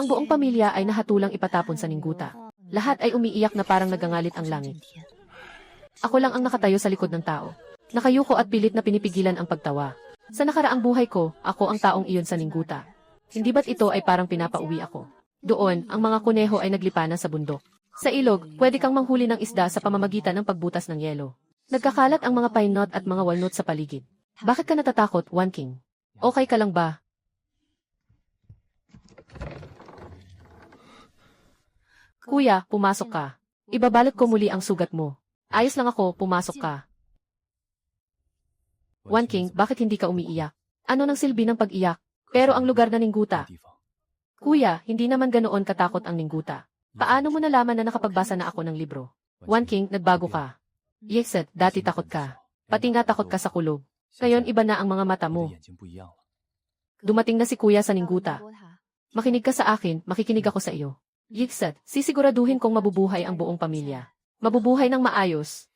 Ang buong pamilya ay nahatulang ipatapon sa ningguta. Lahat ay umiiyak na parang nagangalit ang langit. Ako lang ang nakatayo sa likod ng tao. Nakayuko at pilit na pinipigilan ang pagtawa. Sa nakaraang buhay ko, ako ang taong iyon sa ningguta. Hindi ba't ito ay parang pinapauwi ako? Doon, ang mga kuneho ay naglipanan sa bundok. Sa ilog, pwede kang manghuli ng isda sa pamamagitan ng pagbutas ng yelo. Nagkakalat ang mga pine knot at mga walnut sa paligid. Bakit ka natatakot, One King? Okay ka lang ba? Kuya, pumasok ka. Ibabalot ko muli ang sugat mo. Ayos lang ako, pumasok ka. One King, bakit hindi ka umiiyak? Ano nang silbi ng pag-iyak? Pero ang lugar na ningguta. Kuya, hindi naman ganoon katakot ang ningguta. Paano mo nalaman na nakapagbasa na ako ng libro? One King, nagbago ka. Yexet, dati takot ka. Pati nga takot ka sa kulog. Ngayon iba na ang mga mata mo. Dumating na si Kuya sa ningguta. Makinig ka sa akin, makikinig ako sa iyo. Yexet, sisiguraduhin kong mabubuhay ang buong pamilya. Mabubuhay ng maayos.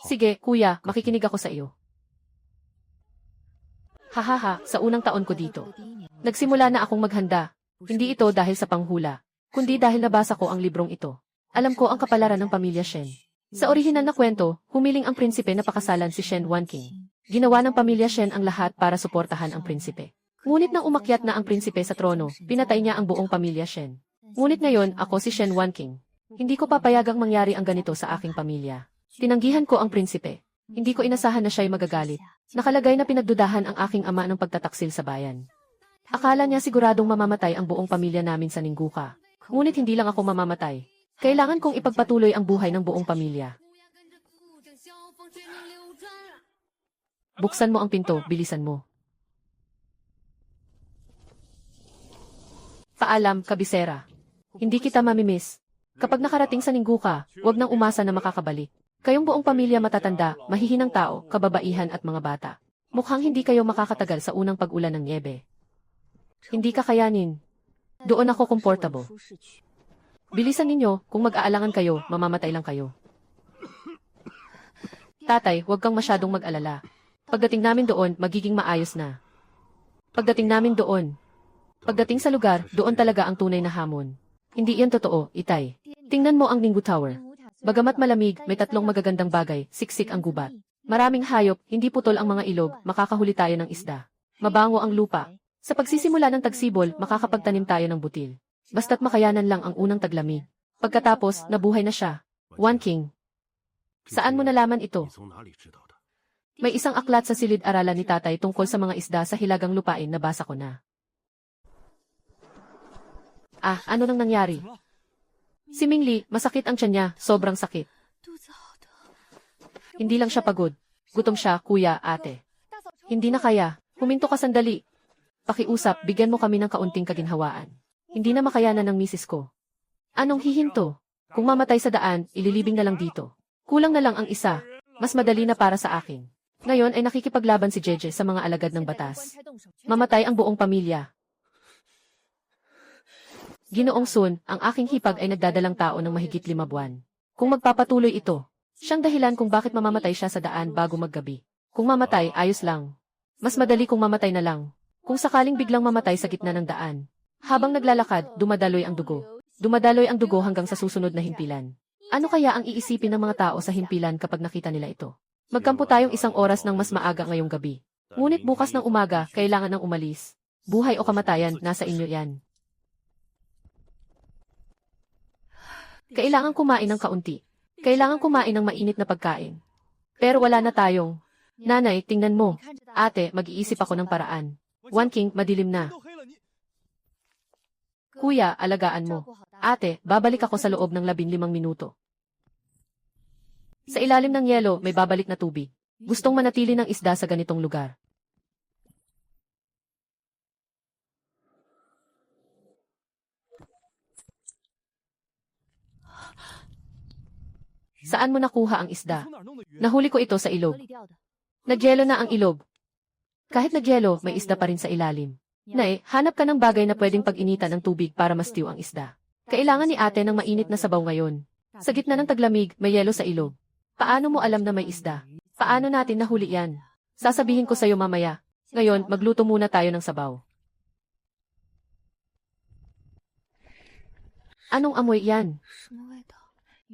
Sige, Kuya, makikinig ako sa iyo. Hahaha, sa unang taon ko dito. Nagsimula na akong maghanda. Hindi ito dahil sa panghula, kundi dahil nabasa ko ang librong ito. Alam ko ang kapalaran ng pamilya Shen. Sa orihinal na kwento, humiling ang prinsipe na pakasalan si Shen One King. Ginawa ng pamilya Shen ang lahat para suportahan ang prinsipe. Ngunit nang umakyat na ang prinsipe sa trono, pinatay niya ang buong pamilya Shen. Ngunit ngayon, ako si Shen One King. Hindi ko papayagang mangyari ang ganito sa aking pamilya. Tinanggihan ko ang prinsipe. Hindi ko inasahan na siya'y magagalit. Nakalagay na pinagdudahan ang aking ama ng pagtataksil sa bayan. Akala niya siguradong mamamatay ang buong pamilya namin sa Ningguka. Ngunit hindi lang ako mamamatay. Kailangan kong ipagpatuloy ang buhay ng buong pamilya. Buksan mo ang pinto, bilisan mo. Paalam, kabisera. Hindi kita mamimiss. Kapag nakarating sa Ningguka, huwag nang umasa na makakabalik. Kayong buong pamilya matatanda, mahihinang tao, kababaihan at mga bata. Mukhang hindi kayo makakatagal sa unang pag-ulan ng niebe. Hindi kakayanin. Doon ako komportable. Bilisan ninyo, kung mag-aalangan kayo, mamamatay lang kayo. Tatay, huwag kang masyadong mag-alala. Pagdating namin doon, magiging maayos na. Pagdating namin doon. Pagdating sa lugar, doon talaga ang tunay na hamon. Hindi yan totoo, Itay. Tingnan mo ang Ninggu Tower. Bagamat malamig, may tatlong magagandang bagay, siksik ang gubat. Maraming hayop, hindi putol ang mga ilog, makakahuli tayo ng isda. Mabango ang lupa. Sa pagsisimula ng tagsibol, makakapagtanim tayo ng butil. Basta't makayanan lang ang unang taglamig. Pagkatapos, nabuhay na siya. One King. Saan mo nalaman ito? May isang aklat sa silid-aralan ni tatay tungkol sa mga isda sa hilagang lupain, nabasa ko na. Ano nang nangyari? Si Mingli, masakit ang tiyan niya, sobrang sakit. Hindi lang siya pagod. Gutom siya, kuya, ate. Hindi na kaya. Huminto ka sandali. Pakiusap, bigyan mo kami ng kaunting kaginhawaan. Hindi na makayanan ng misis ko. Anong hihinto? Kung mamatay sa daan, ililibing na lang dito. Kulang na lang ang isa. Mas madali na para sa akin. Ngayon ay nakikipaglaban si Jeje sa mga alagad ng batas. Mamatay ang buong pamilya. Ginoong Sun, ang aking hipag ay nagdadalang tao ng mahigit 5 buwan. Kung magpapatuloy ito, siyang dahilan kung bakit mamamatay siya sa daan bago maggabi. Kung mamatay, ayos lang. Mas madali kung mamatay na lang. Kung sakaling biglang mamatay sa gitna ng daan. Habang naglalakad, dumadaloy ang dugo. Dumadaloy ang dugo hanggang sa susunod na himpilan. Ano kaya ang iisipin ng mga tao sa himpilan kapag nakita nila ito? Magkampo tayong 1 oras ng mas maaga ngayong gabi. Ngunit bukas ng umaga, kailangan ng umalis. Buhay o kamatayan, nasa inyo yan. Kailangan kumain ng kaunti. Kailangan kumain ng mainit na pagkain. Pero wala na tayong. Nanay, tingnan mo. Ate, mag-iisip ako ng paraan. One King, madilim na. Kuya, alagaan mo. Ate, babalik ako sa loob ng 15 minuto. Sa ilalim ng yelo, may babalik na tubig. Gustong manatili ng isda sa ganitong lugar. Saan mo nakuha ang isda? Nahuli ko ito sa ilog. Nagyelo na ang ilog. Kahit nagyelo, may isda pa rin sa ilalim. Nay, hanap ka ng bagay na pwedeng pag-initan ng tubig para mastew ang isda. Kailangan ni ate ng mainit na sabaw ngayon. Sa gitna ng taglamig, may yelo sa ilog. Paano mo alam na may isda? Paano natin nahuli yan? Sasabihin ko sa'yo mamaya. Ngayon, magluto muna tayo ng sabaw. Anong amoy yan?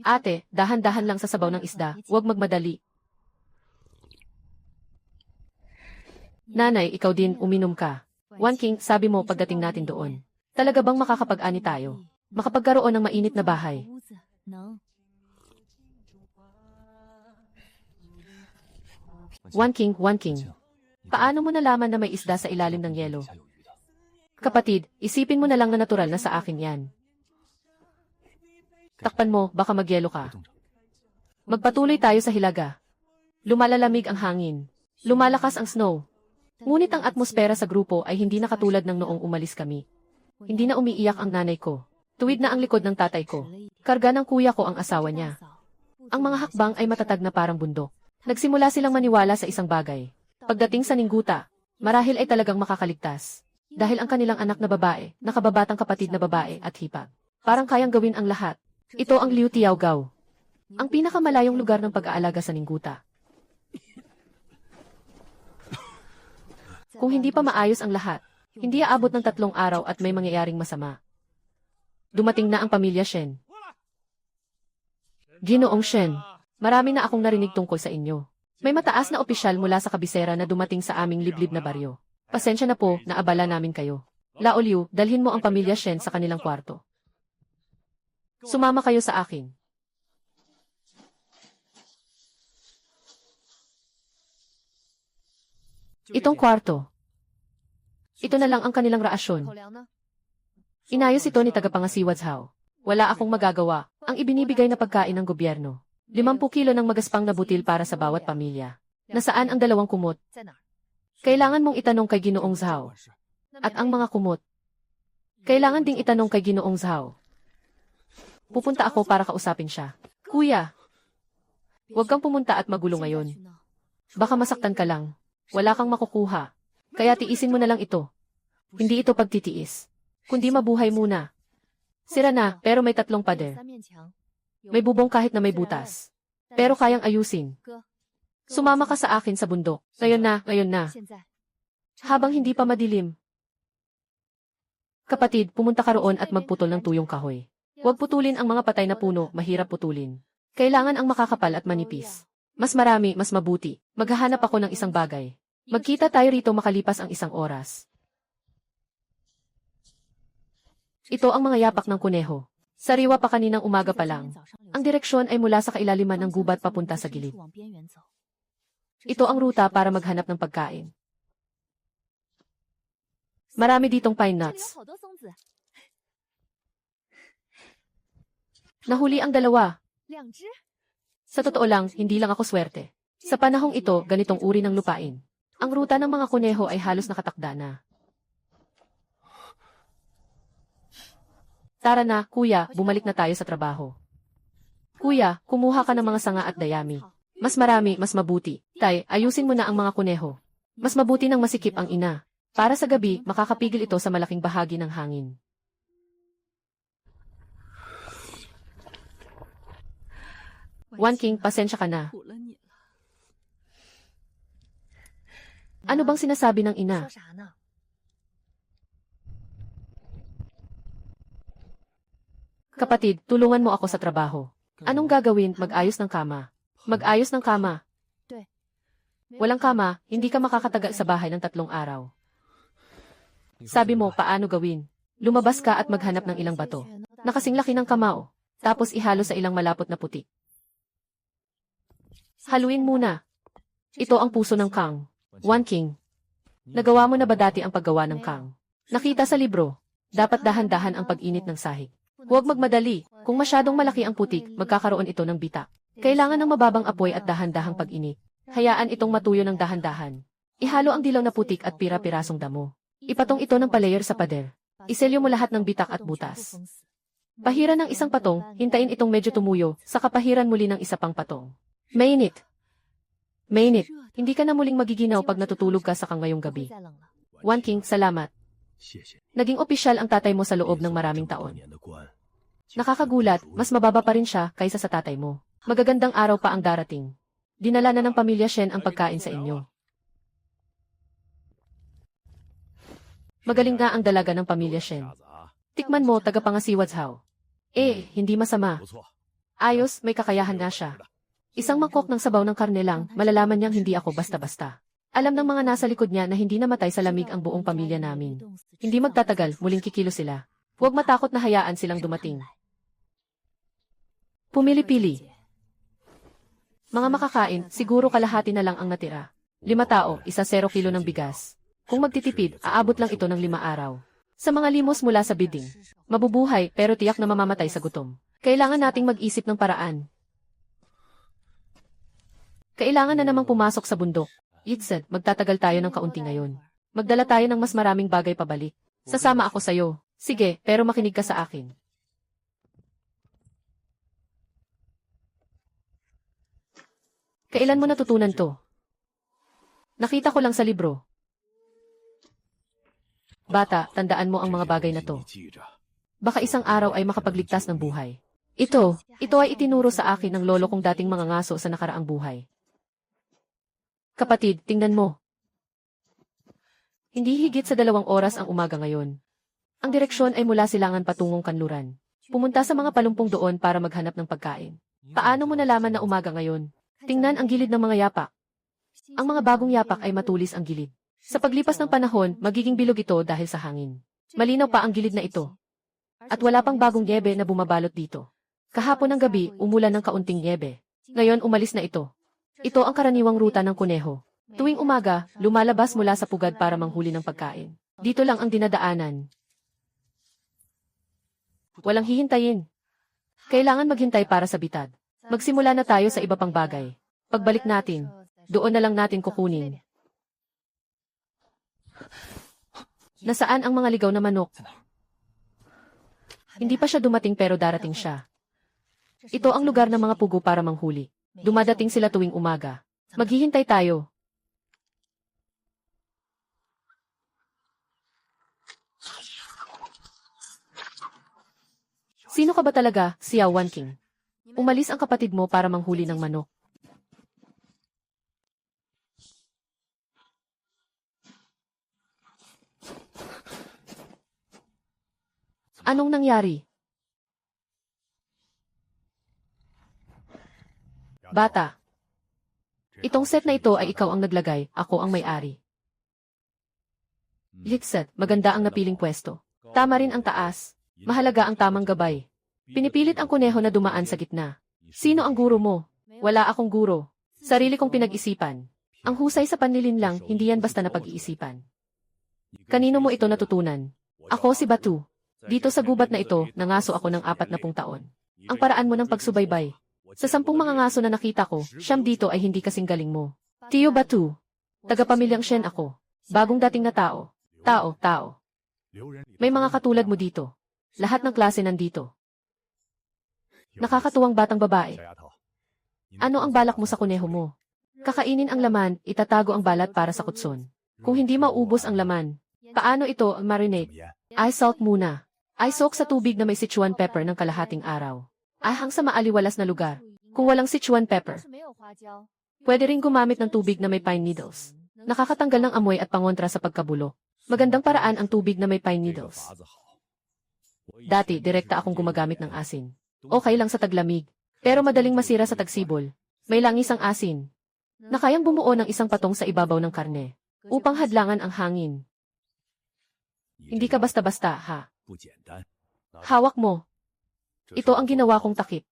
Ate, dahan-dahan lang sa sabaw ng isda, huwag magmadali. Nanay, ikaw din, uminom ka. One King, sabi mo pagdating natin doon. Talaga bang makakapag-ani tayo? Makapagkaroon ng mainit na bahay. One King, One King. Paano mo nalaman na may isda sa ilalim ng yelo? Kapatid, isipin mo na lang na natural na sa akin yan. Takpan mo, baka magyelo ka. Magpatuloy tayo sa hilaga. Lumalalamig ang hangin. Lumalakas ang snow. Ngunit ang atmosfera sa grupo ay hindi na katulad ng noong umalis kami. Hindi na umiiyak ang nanay ko. Tuwid na ang likod ng tatay ko. Karga ng kuya ko ang asawa niya. Ang mga hakbang ay matatag na parang bundok. Nagsimula silang maniwala sa isang bagay. Pagdating sa Ningguta, marahil ay talagang makakaligtas. Dahil ang kanilang anak na babae, nakababatang kapatid na babae at hipag. Parang kayang gawin ang lahat. Ito ang Liu Tiaogao. Ang pinakamalayong lugar ng pag-aalaga sa Ningguta. Kung hindi pa maayos ang lahat, hindi aabot ng 3 araw at may mangyayaring masama. Dumating na ang pamilya Shen. Ginoong Shen, marami na akong narinig tungkol sa inyo. May mataas na opisyal mula sa kabisera na dumating sa aming liblib na baryo. Pasensya na po, naabala namin kayo. Lao Liu, dalhin mo ang pamilya Shen sa kanilang kwarto. Sumama kayo sa akin. Itong kwarto. Ito na lang ang kanilang raasyon. Inayos ito ni tagapangasiwa Zhao. Wala akong magagawa. Ang ibinibigay na pagkain ng gobyerno. 50 kilo ng magaspang na butil para sa bawat pamilya. Nasaan ang 2 kumot? Kailangan mong itanong kay Ginoong Zhao. At ang mga kumot. Kailangan ding itanong kay Ginoong Zhao. Pupunta ako para kausapin siya. Kuya, huwag kang pumunta at magulo ngayon. Baka masaktan ka lang. Wala kang makukuha. Kaya tiisin mo na lang ito. Hindi ito pagtitiis. Kundi mabuhay muna. Sira na, pero may 3 pader. May bubong kahit na may butas. Pero kayang ayusin. Sumama ka sa akin sa bundok. Ngayon na, ngayon na. Habang hindi pa madilim. Kapatid, pumunta ka roon at magputol ng tuyong kahoy. Huwag putulin ang mga patay na puno, mahirap putulin. Kailangan ang makakapal at manipis. Mas marami, mas mabuti. Maghahanap ako ng isang bagay. Magkita tayo rito makalipas ang 1 oras. Ito ang mga yapak ng kuneho. Sariwa pa kaninang umaga pa lang. Ang direksyon ay mula sa kailaliman ng gubat papunta sa gilid. Ito ang ruta para maghanap ng pagkain. Marami ditong pine nuts. Nahuli ang 2. Sa totoo lang, hindi lang ako swerte. Sa panahong ito, ganitong uri ng lupain. Ang ruta ng mga kuneho ay halos nakatakda na. Tara na, kuya, bumalik na tayo sa trabaho. Kuya, kumuha ka ng mga sanga at dayami. Mas marami, mas mabuti. Tay, ayusin mo na ang mga kuneho. Mas mabuti nang masikip ang ina. Para sa gabi, makakapigil ito sa malaking bahagi ng hangin. One King, pasensya ka na. Ano bang sinasabi ng ina? Kapatid, tulungan mo ako sa trabaho. Anong gagawin? Mag-ayos ng kama. Mag-ayos ng kama. Walang kama, hindi ka makakatagal sa bahay ng 3 araw. Sabi mo, paano gawin? Lumabas ka at maghanap ng ilang bato. Nakasing laki ng kamao. Tapos ihalo sa ilang malapot na putik. Haluin muna. Ito ang puso ng Kang. One King. Nagawa mo na ba dati ang paggawa ng Kang? Nakita sa libro. Dapat dahan-dahan ang pag-init ng sahig. Huwag magmadali. Kung masyadong malaki ang putik, magkakaroon ito ng bitak. Kailangan ng mababang apoy at dahan-dahang pag-init. Hayaan itong matuyo ng dahan-dahan. Ihalo ang dilaw na putik at pira-pirasong damo. Ipatong ito ng palayer sa pader. Iselyo mo lahat ng bitak at butas. Pahiran ng isang patong, hintayin itong medyo tumuyo, saka pahiran muli ng isa pang patong. Mainit. Mainit. Hindi ka na muling magiginaw pag natutulog ka sa kang ngayong gabi. One King, salamat. Naging opisyal ang tatay mo sa loob ng maraming taon. Nakakagulat, mas mababa pa rin siya kaysa sa tatay mo. Magagandang araw pa ang darating. Dinala na ng pamilya Shen ang pagkain sa inyo. Magaling nga ang dalaga ng pamilya Shen. Tikman mo, tagapangasiwa Zhao. Hindi masama. Ayos, may kakayahan nga siya. Isang mangkok ng sabaw ng karne lang, malalaman niyang hindi ako basta-basta. Alam ng mga nasa likod niya na hindi namatay sa lamig ang buong pamilya namin. Hindi magtatagal, muling kikilo sila. Huwag matakot na hayaan silang dumating. Pumili-pili. Mga makakain, siguro kalahati na lang ang natira. 5 tao, 0 kilo ng bigas. Kung magtitipid, aabot lang ito ng 5 araw. Sa mga limos mula sa bidding. Mabubuhay, pero tiyak na mamamatay sa gutom. Kailangan nating mag-isip ng paraan. Kailangan na namang pumasok sa bundok. Idzad, magtatagal tayo ng kaunti ngayon. Magdala tayo ng mas maraming bagay pabalik. Sasama ako sa'yo. Sige, pero makinig ka sa akin. Kailan mo natutunan to? Nakita ko lang sa libro. Bata, tandaan mo ang mga bagay na to. Baka isang araw ay makapagligtas ng buhay. Ito ay itinuro sa akin ng lolo kong dating mga ngaso sa nakaraang buhay. Kapatid, tingnan mo. Hindi higit sa 2 oras ang umaga ngayon. Ang direksyon ay mula Silangan patungong Kanluran. Pumunta sa mga palumpong doon para maghanap ng pagkain. Paano mo nalaman na umaga ngayon? Tingnan ang gilid ng mga yapak. Ang mga bagong yapak ay matulis ang gilid. Sa paglipas ng panahon, magiging bilog ito dahil sa hangin. Malinaw pa ang gilid na ito. At wala pang bagong nyebe na bumabalot dito. Kahapon ng gabi, umulan ng kaunting nyebe. Ngayon umalis na ito. Ito ang karaniwang ruta ng kuneho. Tuwing umaga, lumalabas mula sa pugad para manghuli ng pagkain. Dito lang ang dinadaanan. Walang hihintayin. Kailangan maghintay para sa bitad. Magsimula na tayo sa iba pang bagay. Pagbalik natin, doon na lang natin kukunin. Nasaan ang mga ligaw na manok? Hindi pa siya dumating pero darating siya. Ito ang lugar ng mga pugo para manghuli. Dumadating sila tuwing umaga. Maghihintay tayo. Sino ka ba talaga, Xiao Wanqing? Umalis ang kapatid mo para manghuli ng manok. Anong nangyari? Bata. Itong set na ito ay ikaw ang naglagay, ako ang may-ari. Lixet, maganda ang napiling pwesto. Tama rin ang taas. Mahalaga ang tamang gabay. Pinipilit ang kuneho na dumaan sa gitna. Sino ang guro mo? Wala akong guro. Sarili kong pinag-isipan. Ang husay sa panlilinlang, hindi yan basta na pag-iisipan. Kanino mo ito natutunan? Ako si Batu. Dito sa gubat na ito, nangaso ako ng 40 taon. Ang paraan mo ng pagsubaybay. Sa 10 mga ngaso na nakita ko, 9 dito ay hindi kasing galing mo. Tio Batu. Tagapamilyang Shen ako. Bagong dating na tao. Tao. May mga katulad mo dito. Lahat ng klase nandito. Nakakatuwang batang babae. Ano ang balak mo sa kuneho mo? Kakainin ang laman, itatago ang balat para sa kutson. Kung hindi maubos ang laman, paano ito ang marinate? I-salt muna. I-soak sa tubig na may Sichuan pepper ng kalahating araw. Ahang sa maaliwalas na lugar. Kung walang Sichuan pepper, pwede rin gumamit ng tubig na may pine needles. Nakakatanggal ng amoy at pangontra sa pagkabulo. Magandang paraan ang tubig na may pine needles. Dati, direkta akong gumagamit ng asin. Okay lang sa taglamig, pero madaling masira sa tagsibol. May langis ang asin, na kayang bumuo ng isang patong sa ibabaw ng karne, upang hadlangan ang hangin. Hindi ka basta-basta, ha? Hawak mo. Ito ang ginawa kong takip.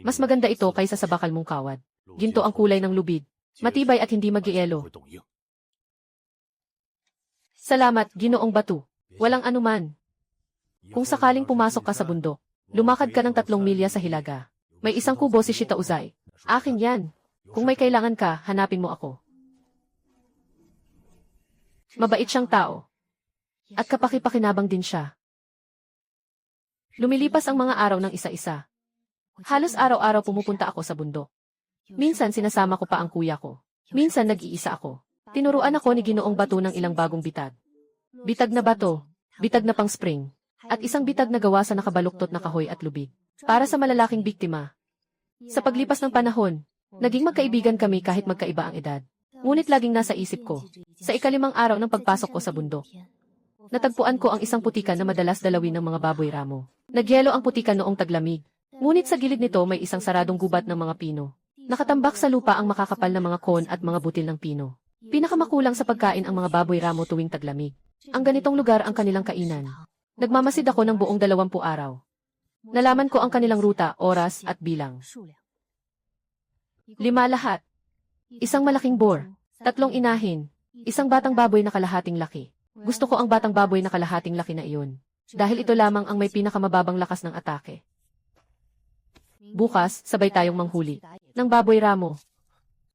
Mas maganda ito kaysa sa bakal mong kawad. Ginto ang kulay ng lubid. Matibay at hindi mag-ielo. Salamat, Ginoong Batu. Walang anuman. Kung sakaling pumasok ka sa bundok, lumakad ka ng 3 milya sa hilaga. May isang kubo si Shita Uzay. Akin yan. Kung may kailangan ka, hanapin mo ako. Mabait siyang tao. At kapaki-pakinabang din siya. Lumilipas ang mga araw ng isa-isa. Halos araw-araw pumupunta ako sa bundok. Minsan sinasama ko pa ang kuya ko. Minsan nag-iisa ako. Tinuruan ako ni Ginoong Batu ng ilang bagong bitag. Bitag na bato, bitag na pang-spring, at isang bitag na gawa sa nakabaluktot na kahoy at lubid. Para sa malalaking biktima. Sa paglipas ng panahon, naging magkaibigan kami kahit magkaiba ang edad. Ngunit laging nasa isip ko, sa ika-5 araw ng pagpasok ko sa bundok, natagpuan ko ang isang putikan na madalas dalawin ng mga baboy ramo. Nagyelo ang putika noong taglamig. Ngunit sa gilid nito may isang saradong gubat ng mga pino. Nakatambak sa lupa ang makakapal na mga kon at mga butil ng pino. Pinakamakulang sa pagkain ang mga baboy ramo tuwing taglamig. Ang ganitong lugar ang kanilang kainan. Nagmamasid ako ng buong 20 araw. Nalaman ko ang kanilang ruta, oras, at bilang. 5 lahat. Isang malaking boar, 3 inahin, isang batang baboy na kalahating laki. Gusto ko ang batang baboy na kalahating laki na iyon. Dahil ito lamang ang may pinakamababang lakas ng atake. Bukas, sabay tayong manghuli. Ng baboy ramo.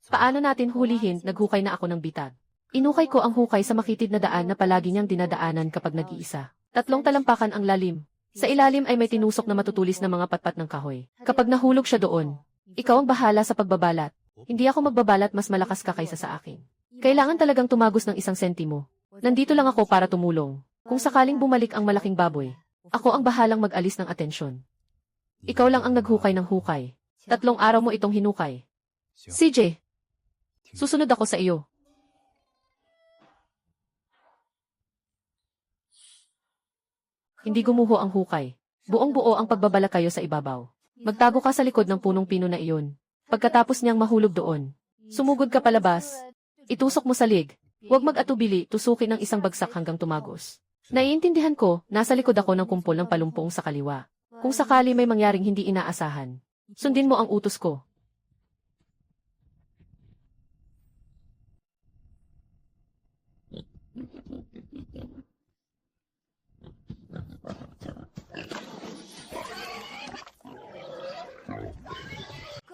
Paano natin hulihin? Naghukay na ako ng bitag. Inukay ko ang hukay sa makitid na daan na palagi niyang dinadaanan kapag nag-iisa. 3 talampakan ang lalim. Sa ilalim ay may tinusok na matutulis na mga patpat ng kahoy. Kapag nahulog siya doon, ikaw ang bahala sa pagbabalat. Hindi ako magbabalat, mas malakas ka kaysa sa akin. Kailangan talagang tumagos ng 1 sentimo. Nandito lang ako para tumulong. Kung sakaling bumalik ang malaking baboy, ako ang bahalang mag-alis ng atensyon. Ikaw lang ang naghukay ng hukay. 3 araw mo itong hinukay. CJ, susunod ako sa iyo. Hindi gumuho ang hukay. Buong-buo ang pagbabala kayo sa ibabaw. Magtago ka sa likod ng punong pino na iyon. Pagkatapos niyang mahulog doon, sumugod ka palabas. Itusok mo sa lig. Huwag mag-atubili, tusukin ng 1 bagsak hanggang tumagos. Naiintindihan ko, nasa likod ako ng kumpol ng palumpong sa kaliwa. Kung sakali may mangyaring hindi inaasahan, sundin mo ang utos ko.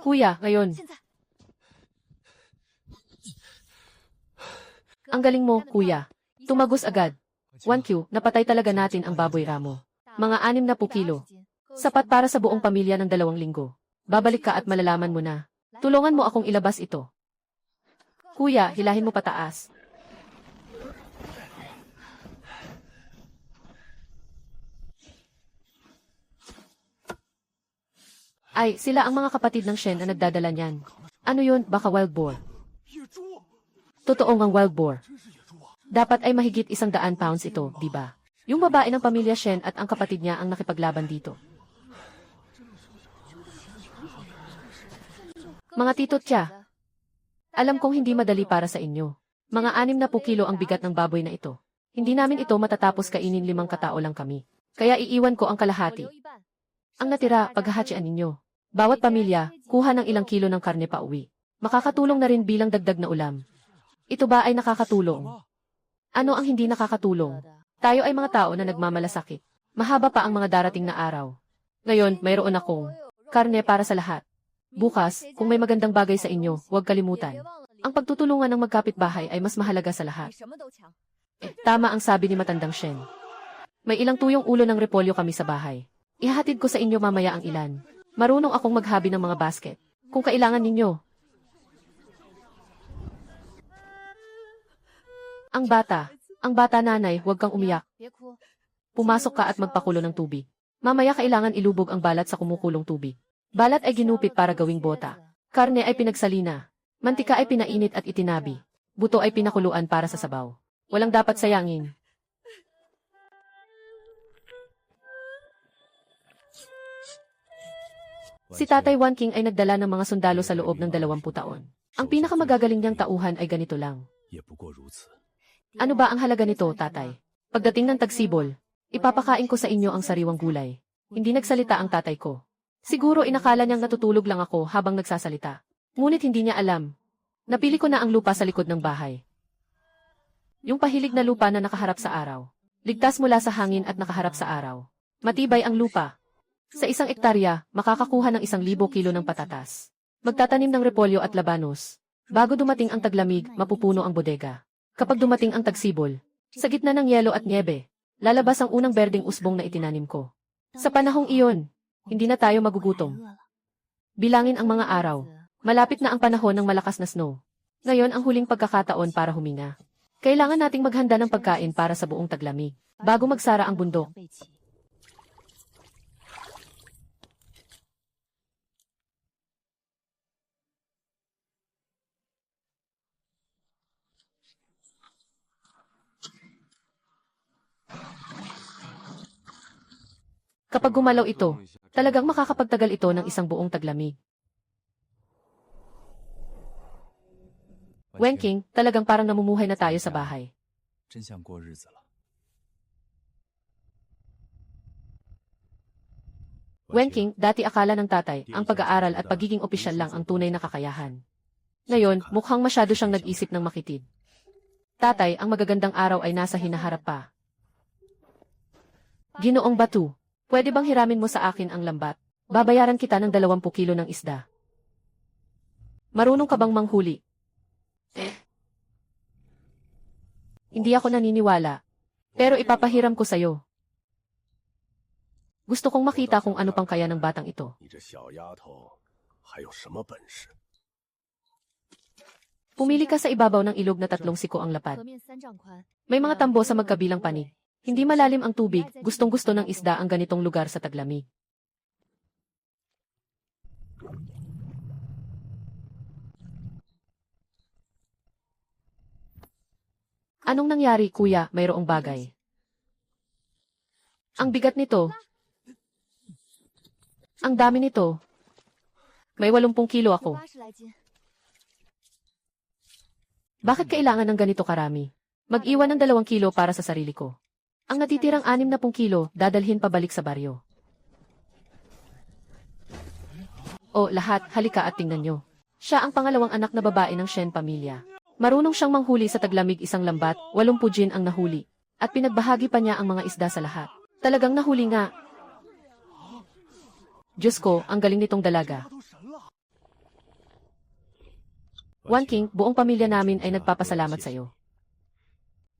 Kuya, ngayon. Ang galing mo, kuya. Tumagos agad. 1Q, napatay talaga natin ang baboy ramo. Mga 60 kilo. Sapat para sa buong pamilya ng 2 linggo. Babalik ka at malalaman mo na. Tulungan mo akong ilabas ito. Kuya, hilahin mo pataas. Ay, sila ang mga kapatid ng Shen na nagdadala niyan. Ano yun? Baka wild boar. Totoo ngang wild boar. Dapat ay mahigit 100 pounds ito, di ba? Yung babae ng pamilya Shen at ang kapatid niya ang nakipaglaban dito. Mga tito't tiya, alam kong hindi madali para sa inyo. Mga 60 kilo ang bigat ng baboy na ito. Hindi namin ito matatapos kainin 5 katao lang kami. Kaya iiwan ko ang kalahati. Ang natira, paghahatsian ninyo. Bawat pamilya, kuha ng ilang kilo ng karne pa uwi. Makakatulong na rin bilang dagdag na ulam. Ito ba ay nakakatulong? Ano ang hindi nakakatulong? Tayo ay mga tao na nagmamalasakit. Mahaba pa ang mga darating na araw. Ngayon, mayroon akong karne para sa lahat. Bukas, kung may magandang bagay sa inyo, huwag kalimutan. Ang pagtutulungan ng magkapitbahay ay mas mahalaga sa lahat. Tama ang sabi ni Matandang Shen. May ilang tuyong ulo ng repolyo kami sa bahay. Ihahatid ko sa inyo mamaya ang ilan. Marunong akong maghabi ng mga basket. Kung kailangan ninyo. Ang bata nanay, huwag kang umiyak. Pumasok ka at magpakulo ng tubig. Mamaya kailangan ilubog ang balat sa kumukulong tubig. Balat ay ginupit para gawing bota. Karne ay pinagsalina. Mantika ay pinainit at itinabi. Buto ay pinakuluan para sa sabaw. Walang dapat sayangin. Si Tatay Wan King ay nagdala ng mga sundalo sa loob ng 20 taon. Ang pinakamagagaling niyang tauhan ay ganito lang. Ano ba ang halaga nito, tatay? Pagdating ng tagsibol, ipapakain ko sa inyo ang sariwang gulay. Hindi nagsalita ang tatay ko. Siguro inakala niyang natutulog lang ako habang nagsasalita. Ngunit hindi niya alam. Napili ko na ang lupa sa likod ng bahay. Yung pahilig na lupa na nakaharap sa araw. Ligtas mula sa hangin at nakaharap sa araw. Matibay ang lupa. Sa 1 ektarya, makakakuha ng 1,000 kilo ng patatas. Magtatanim ng repolyo at labanos. Bago dumating ang taglamig, mapupuno ang bodega. Kapag dumating ang tagsibol, sa gitna ng yelo at niebe, lalabas ang unang berdeng usbong na itinanim ko. Sa panahong iyon, hindi na tayo magugutom. Bilangin ang mga araw. Malapit na ang panahon ng malakas na snow. Ngayon ang huling pagkakataon para huminga. Kailangan nating maghanda ng pagkain para sa buong taglamig, bago magsara ang bundok. Kapag gumalaw ito, talagang makakapagtagal ito ng isang buong taglamig. Wenking, talagang parang namumuhay na tayo sa bahay. 真像过日子了。 Wenking, dati akala ng tatay, ang pag-aaral at pagiging opisyal lang ang tunay na kakayahan. Ngayon, mukhang masyado siyang nag-isip ng makitid. Tatay, ang magagandang araw ay nasa hinaharap pa. Ginoong Batu, pwede bang hiramin mo sa akin ang lambat? Babayaran kita ng 20 kilo ng isda. Marunong ka bang manghuli? Hindi ako naniniwala. Pero ipapahiram ko sa'yo. Gusto kong makita kung ano pang kaya ng batang ito. 你这小丫头还有什么本事？ Pumili ka sa ibabaw ng ilog na 3 siko ang lapad. 河面3丈宽， May mga tambo sa magkabilang panig. Hindi malalim ang tubig, gustong-gusto ng isda ang ganitong lugar sa taglamig. Anong nangyari, kuya? Mayroong bagay. Ang bigat nito. Ang dami nito. May 80 kilo 有 ako. 80来斤。 Bakit kailangan ng ganito karami? Mag-iwan ng 2 kilo para sa sarili ko. Ang natitirang 60 kilo, dadalhin pabalik sa baryo. O, lahat, halika at tingnan nyo. Siya ang pangalawang anak na babae ng Shen pamilya. Marunong siyang manghuli sa taglamig, isang lambat, 80 gin ang nahuli. At pinagbahagi pa niya ang mga isda sa lahat. Talagang nahuli nga. Diyos ko, ang galing nitong dalaga. Wenking, buong pamilya namin ay nagpapasalamat sa iyo.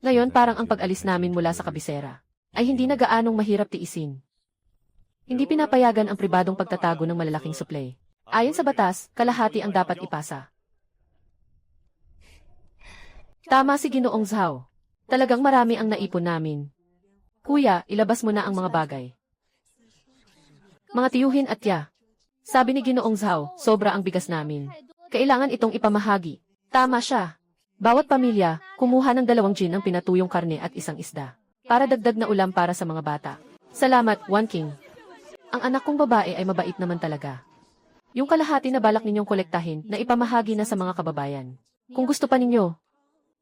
Ngayon parang ang pag-alis namin mula sa kabisera ay hindi na gaanong mahirap tiisin. Hindi pinapayagan ang pribadong pagtatago ng malalaking supply. Ayon sa batas, kalahati ang dapat ipasa. Tama si Ginoong Zhao. Talagang marami ang naipon namin. Kuya, ilabas mo na ang mga bagay. Mga tiyuhin at tiya. Sabi ni Ginoong Zhao, sobra ang bigas namin. Kailangan itong ipamahagi. Tama siya. Bawat pamilya, kumuha ng 2 gin ng pinatuyong karne at isang isda. Para dagdag na ulam para sa mga bata. Salamat, Wenking. Ang anak kong babae ay mabait naman talaga. Yung kalahati na balak ninyong kolektahin na ipamahagi na sa mga kababayan. Kung gusto pa ninyo,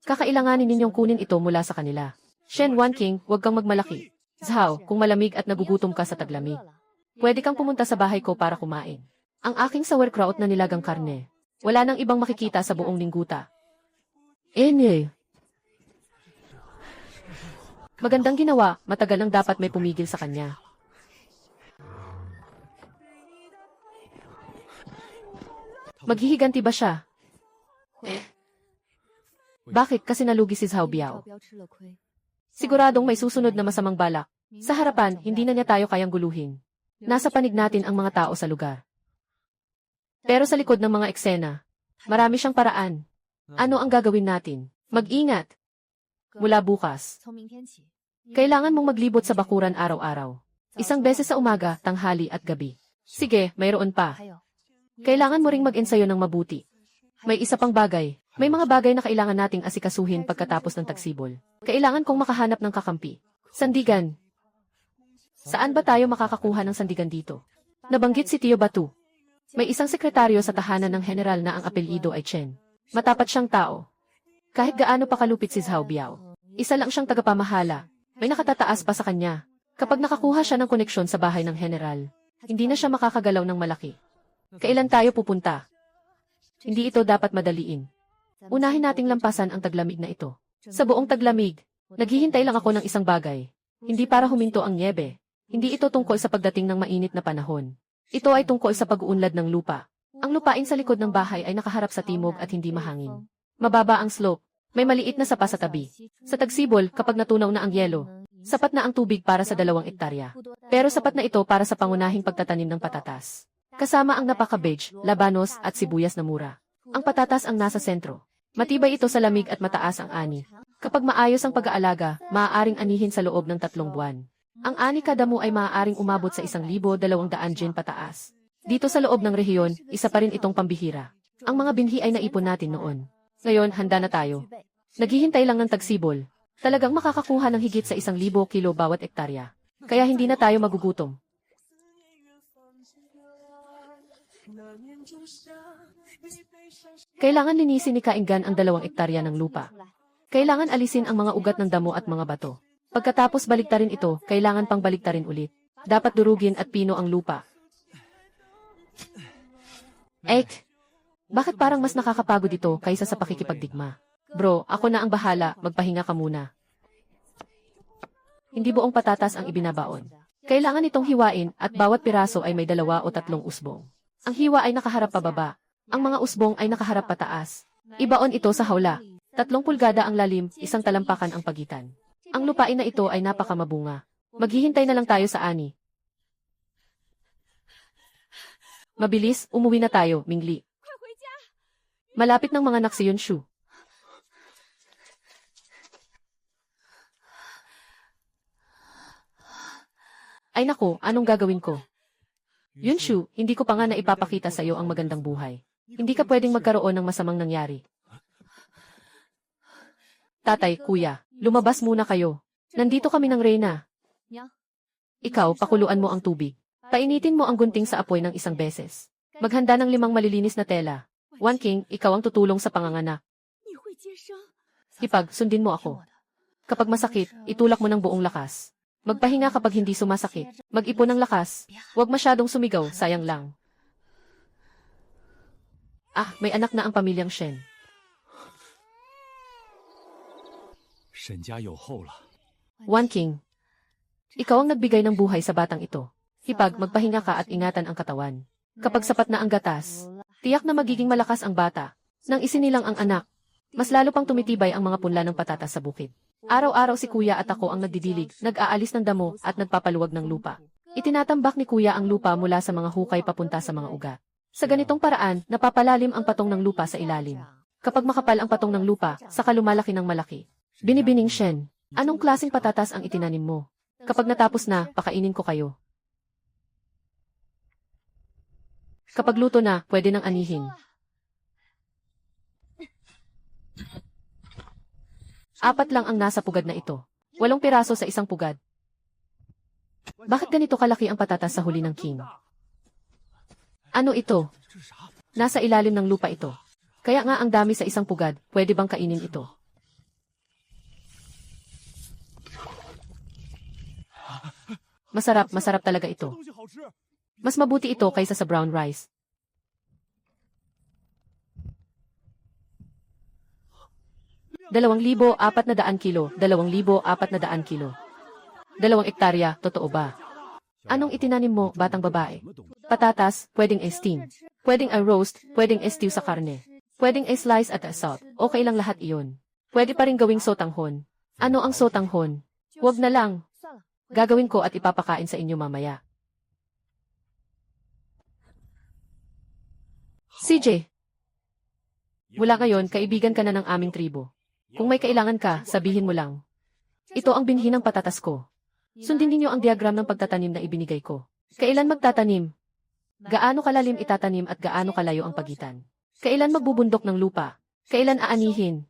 kakailanganin ninyong kunin ito mula sa kanila. Shen Wenking, huwag kang magmalaki. Zhao, kung malamig at nagugutom ka sa taglamig, pwede kang pumunta sa bahay ko para kumain. Ang aking sauerkraut na nilagang karne. Wala nang ibang makikita sa buong lingguta. Magandang ginawa, matagal nang dapat may pumigil sa kanya. Maghihiganti ba siya? Bakit? Kasi nalugi si Zhao Biao. 赵彪吃了亏， Siguradong may susunod na masamang balak. Sa harapan, hindi na niya tayo kayang guluhin. Nasa panig natin ang mga tao sa lugar. Pero sa likod ng mga eksena, marami siyang paraan. Ano ang gagawin natin? Mag-ingat. Mula bukas, 从明天起， kailangan mong maglibot sa bakuran araw-araw. Isang beses sa umaga, tanghali at gabi. Sige, mayroon pa. 还有 Kailangan mo ring mag-ensayo ng mabuti. May isa pang bagay. May mga bagay na kailangan nating asikasuhin pagkatapos ng tagsibol. Kailangan kong makahanap ng kakampi. Sandigan. Saan ba tayo makakakuha ng sandigan dito? Nabanggit si Tio Batu. May isang sekretaryo sa tahanan ng general na ang apelyido ay Chen. Matapat siyang tao. Kahit gaano pa kalupit si Zhao Biao, isa lang siyang tagapamahala. May nakatataas pa sa kanya. Kapag nakakuha siya ng koneksyon sa bahay ng general, hindi na siya makakagalaw ng malaki. Kailan tayo pupunta? Hindi ito dapat madaliin. Unahin nating lampasan ang taglamig na ito. Sa buong taglamig, naghihintay lang ako ng isang bagay. Hindi para huminto ang niebe. Hindi ito tungkol sa pagdating ng mainit na panahon. Ito ay tungkol sa pag-uunlad ng lupa. Ang lupain sa likod ng bahay ay nakaharap sa timog at hindi mahangin. Mababa ang slope. May maliit na sapa sa tabi. Sa tagsibol, kapag natunaw na ang yelo, sapat na ang tubig para sa 2 ektarya. Pero sapat na ito para sa pangunahing pagtatanim ng patatas. Kasama ang napaka-beige, labanos at sibuyas na mura. Ang patatas ang nasa sentro. Matibay ito sa lamig at mataas ang ani. Kapag maayos ang pag-aalaga, maaaring anihin sa loob ng 3 buwan. Ang ani kada mo ay maaaring umabot sa 1,200 gin pataas. Dito sa loob ng rehiyon, isa pa rin itong pambihira. Ang mga binhi ay naipon natin noon. Ngayon, handa na tayo. Naghihintay lang ng tagsibol. Talagang makakakuha ng higit sa 1,000 kilo bawat ektarya. Kaya hindi na tayo magugutom. Kailangan linisin ni Kainggan ang 2 ektarya ng lupa. Kailangan alisin ang mga ugat ng damo at mga bato. Pagkatapos baliktarin ito, kailangan pang baliktarin ulit. Dapat durugin at pino ang lupa. Bakit parang mas nakakapagod ito kaysa sa pakikipagdigma? Bro, ako na ang bahala, magpahinga ka muna. Hindi buong patatas ang ibinabaon. Kailangan itong hiwain at bawat piraso ay may 2 o 3 usbong. Ang hiwa ay nakaharap pababa. Ang mga usbong ay nakaharap pataas. Ibaon ito sa hawla. 3 pulgada ang lalim, 1 talampakan ang pagitan. Ang lupain na ito ay napakamabunga. Maghihintay na lang tayo sa ani. Mabilis, umuwi na tayo, Mingli. Malapit ng mga anak si Yunshu. Ay nako, anong gagawin ko? Yunshu, hindi ko pa nga naipapakita sa iyo ang magandang buhay. Hindi ka pwedeng magkaroon ng masamang nangyari. Tatay, kuya, lumabas muna kayo. Nandito kami ng Reyna. Ikaw, pakuluan mo ang tubig. Painitin mo ang gunting sa apoy ng 1 beses. Maghanda ng 5 malilinis na tela. One King, ikaw ang tutulong sa panganganak. Hipag, sundin mo ako. Kapag masakit, itulak mo ng buong lakas. Magpahinga kapag hindi sumasakit. Mag-ipon ng lakas. Huwag masyadong sumigaw, sayang lang. May anak na ang pamilyang Shen. 沈家有后了。 One King, ikaw ang nagbigay ng buhay sa batang ito. Hipag, magpahinga ka at ingatan ang katawan. Kapag sapat na ang gatas, tiyak na magiging malakas ang bata. Nang isinilang ang anak, mas lalo pang tumitibay ang mga punla ng patatas sa bukid. Araw-araw si kuya at ako ang nagdidilig, nag-aalis ng damo at nagpapaluwag ng lupa. Itinatambak ni kuya ang lupa mula sa mga hukay papunta sa mga ugat. Sa ganitong paraan, napapalalim ang patong ng lupa sa ilalim. Kapag makapal ang patong ng lupa, saka lumalaki ng malaki. Binibining Shen, anong klaseng patatas ang itinanim mo? Kapag natapos na, pakainin ko kayo. Kapag luto na, pwede nang anihin. 4 lang ang nasa pugad na ito. 8 piraso sa 1 pugad. Bakit ganito kalaki ang patatas sa huli ng King? Ano ito? Nasa ilalim ng lupa ito. Kaya nga ang dami sa 1 pugad, pwede bang kainin ito? Masarap, masarap talaga ito. Mas mabuti ito kaysa sa brown rice. 2,400 kilo, 2,400 kilo. 2 ektarya, totoo ba? Anong itinanim mo, batang babae? Patatas, pwedeng steam. Pwedeng roast, pwedeng stew sa karne. Pwedeng slice at salt. Okay lang lahat iyon. Pwede pa rin gawing sotanghon. Ano ang sotanghon? Huwag na lang. Gagawin ko at ipapakain sa inyo mamaya. CJ, mula ngayon, kaibigan ka na ng aming tribo. Kung may kailangan ka, sabihin mo lang. Ito ang binhi ng patatas ko. Sundin ninyo ang diagram ng pagtatanim na ibinigay ko. Kailan magtatanim? Gaano kalalim itatanim at gaano kalayo ang pagitan? Kailan magbubundok ng lupa? Kailan aanihin?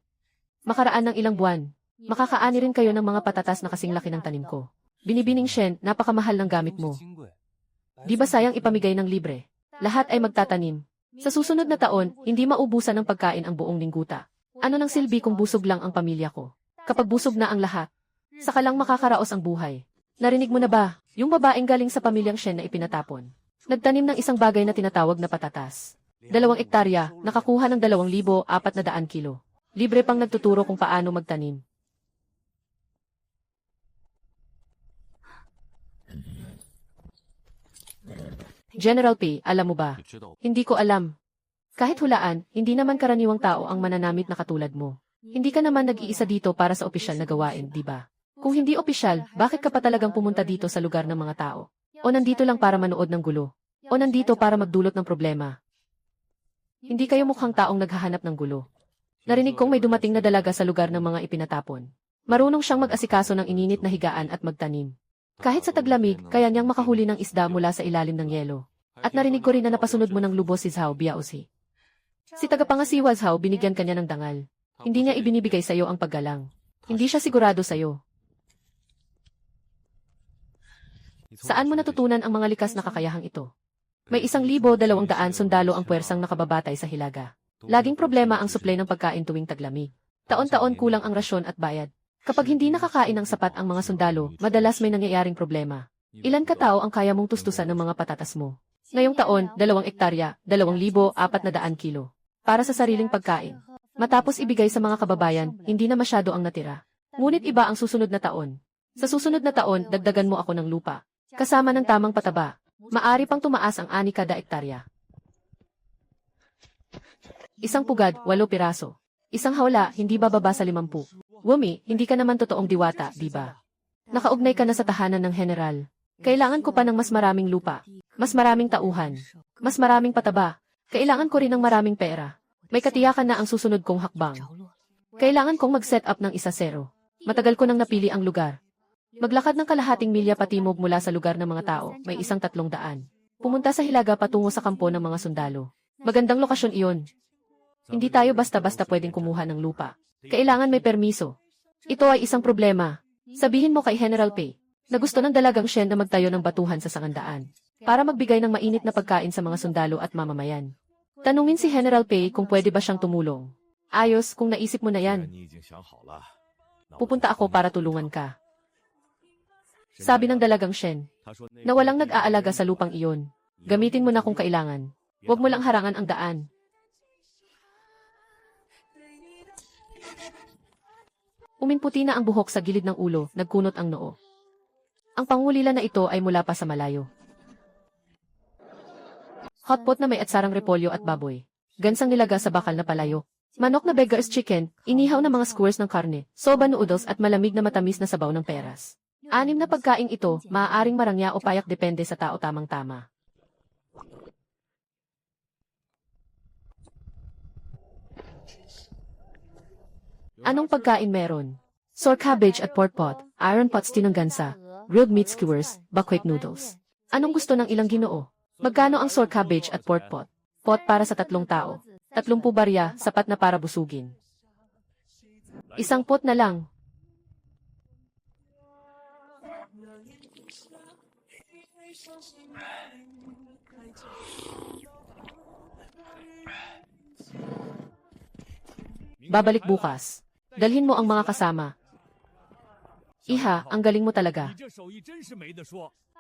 Makaraan ng ilang buwan, makakaani rin kayo ng mga patatas na kasing laki ng tanim ko. Binibining Shen, napakamahal ng gamit mo. Di ba sayang ipamigay ng libre? Lahat ay magtatanim. Sa susunod na taon, hindi maubusan ng pagkain ang buong lingguta. Ano nang silbi kung busog lang ang pamilya ko? Kapag busog na ang lahat, saka lang makakaraos ang buhay. Narinig mo na ba, yung babaeng galing sa pamilyang Shen na ipinatapon? Nagtanim ng isang bagay na tinatawag na patatas. 2 ektarya, nakakuha ng 2,400 kilo. Libre pang nagtuturo kung paano magtanim. General P, alam mo ba? Hindi ko alam. Kahit hulaan, hindi naman karaniwang tao ang mananamit na katulad mo. Hindi ka naman nag-iisa dito para sa opisyal na gawain, di ba? Kung hindi opisyal, bakit ka pa talagang pumunta dito sa lugar ng mga tao? O nandito lang para manood ng gulo? O nandito para magdulot ng problema? Hindi kayo mukhang taong naghahanap ng gulo. Narinig kong may dumating na dalaga sa lugar ng mga ipinatapon. Marunong siyang mag-asikaso ng ininit na higaan at magtanim. Kahit sa taglamig, kaya niyang makahuli ng isda mula sa ilalim ng yelo. At narinig ko rin na napasunod mo ng lubos si Zhao Biaozi. Si tagapangasiwa Zhao, binigyan kanya ng dangal. Hindi niya ibinibigay sa iyo ang paggalang. Hindi siya sigurado sa iyo. Saan mo natutunan ang mga likas na kakayahang ito? May 1,200 sundalo ang puwersang nakababatay sa Hilaga. Laging problema ang supply ng pagkain tuwing taglamig. Taon-taon kulang ang rasyon at bayad. Kapag hindi nakakain ng sapat ang mga sundalo, madalas may nangyayaring problema. Ilan katao ang kaya mong tustusan ng mga patatas mo? Ngayong taon, 2 ektarya, 2,400 kilo. Para sa sariling pagkain. Matapos ibigay sa mga kababayan, hindi na masyado ang natira. Ngunit iba ang susunod na taon. Sa susunod na taon, dagdagan mo ako ng lupa. Kasama ng tamang pataba. Maari pang tumaas ang 6 kada ektarya. Isang pugad, 8 piraso. Isang hawla, hindi bababa sa 50. Wumi, hindi ka naman totoong diwata, di ba? Nakaugnay ka na sa tahanan ng general. Kailangan ko pa ng mas maraming lupa. Mas maraming tauhan. Mas maraming pataba. Kailangan ko rin ng maraming pera. May katiyakan na ang susunod kong hakbang. Kailangan kong mag-set up ng 1-0. Matagal ko nang napili ang lugar. Maglakad ng kalahating milya patimog mula sa lugar ng mga tao, may 300. Pumunta sa Hilaga patungo sa kampo ng mga sundalo. Magandang lokasyon iyon. Hindi tayo basta-basta pwedeng kumuha ng lupa. Kailangan may permiso. Ito ay isang problema. Sabihin mo kay General Pei na gusto ng dalagang Shen na magtayo ng batuhan sa sangandaan para magbigay ng mainit na pagkain sa mga sundalo at mamamayan. Tanungin si General Pei kung pwede ba siyang tumulong. Ayos, kung naisip mo na yan. Pupunta ako para tulungan ka. Sabi ng dalagang Shen, na walang nag-aalaga sa lupang iyon. Gamitin mo na kung kailangan. Huwag mo lang harangan ang daan. Uminputi na ang buhok sa gilid ng ulo, nagkunot ang noo. Ang pangulila na ito ay mula pa sa malayo. Hotpot na may atsarang repolyo at baboy. Gansang nilaga sa bakal na palayo. Manok na beggar's chicken, inihaw na mga skewers ng karne, soba noodles at malamig na matamis na sabaw ng peras. 6 na pagkaing ito, maaaring marangya o payak depende sa tao tamang-tama. Anong pagkain meron? Sour cabbage at pork pot, iron pots tinanggansa, grilled meat skewers, buckwheat noodles. Anong gusto ng ilang Ginoo? Magkano ang sour cabbage at pork pot? Pot para sa 3 tao. 30 barya, sapat na para busugin. 1 pot na lang. Babalik bukas. Dalhin mo ang mga kasama. Iha, ang galing mo talaga.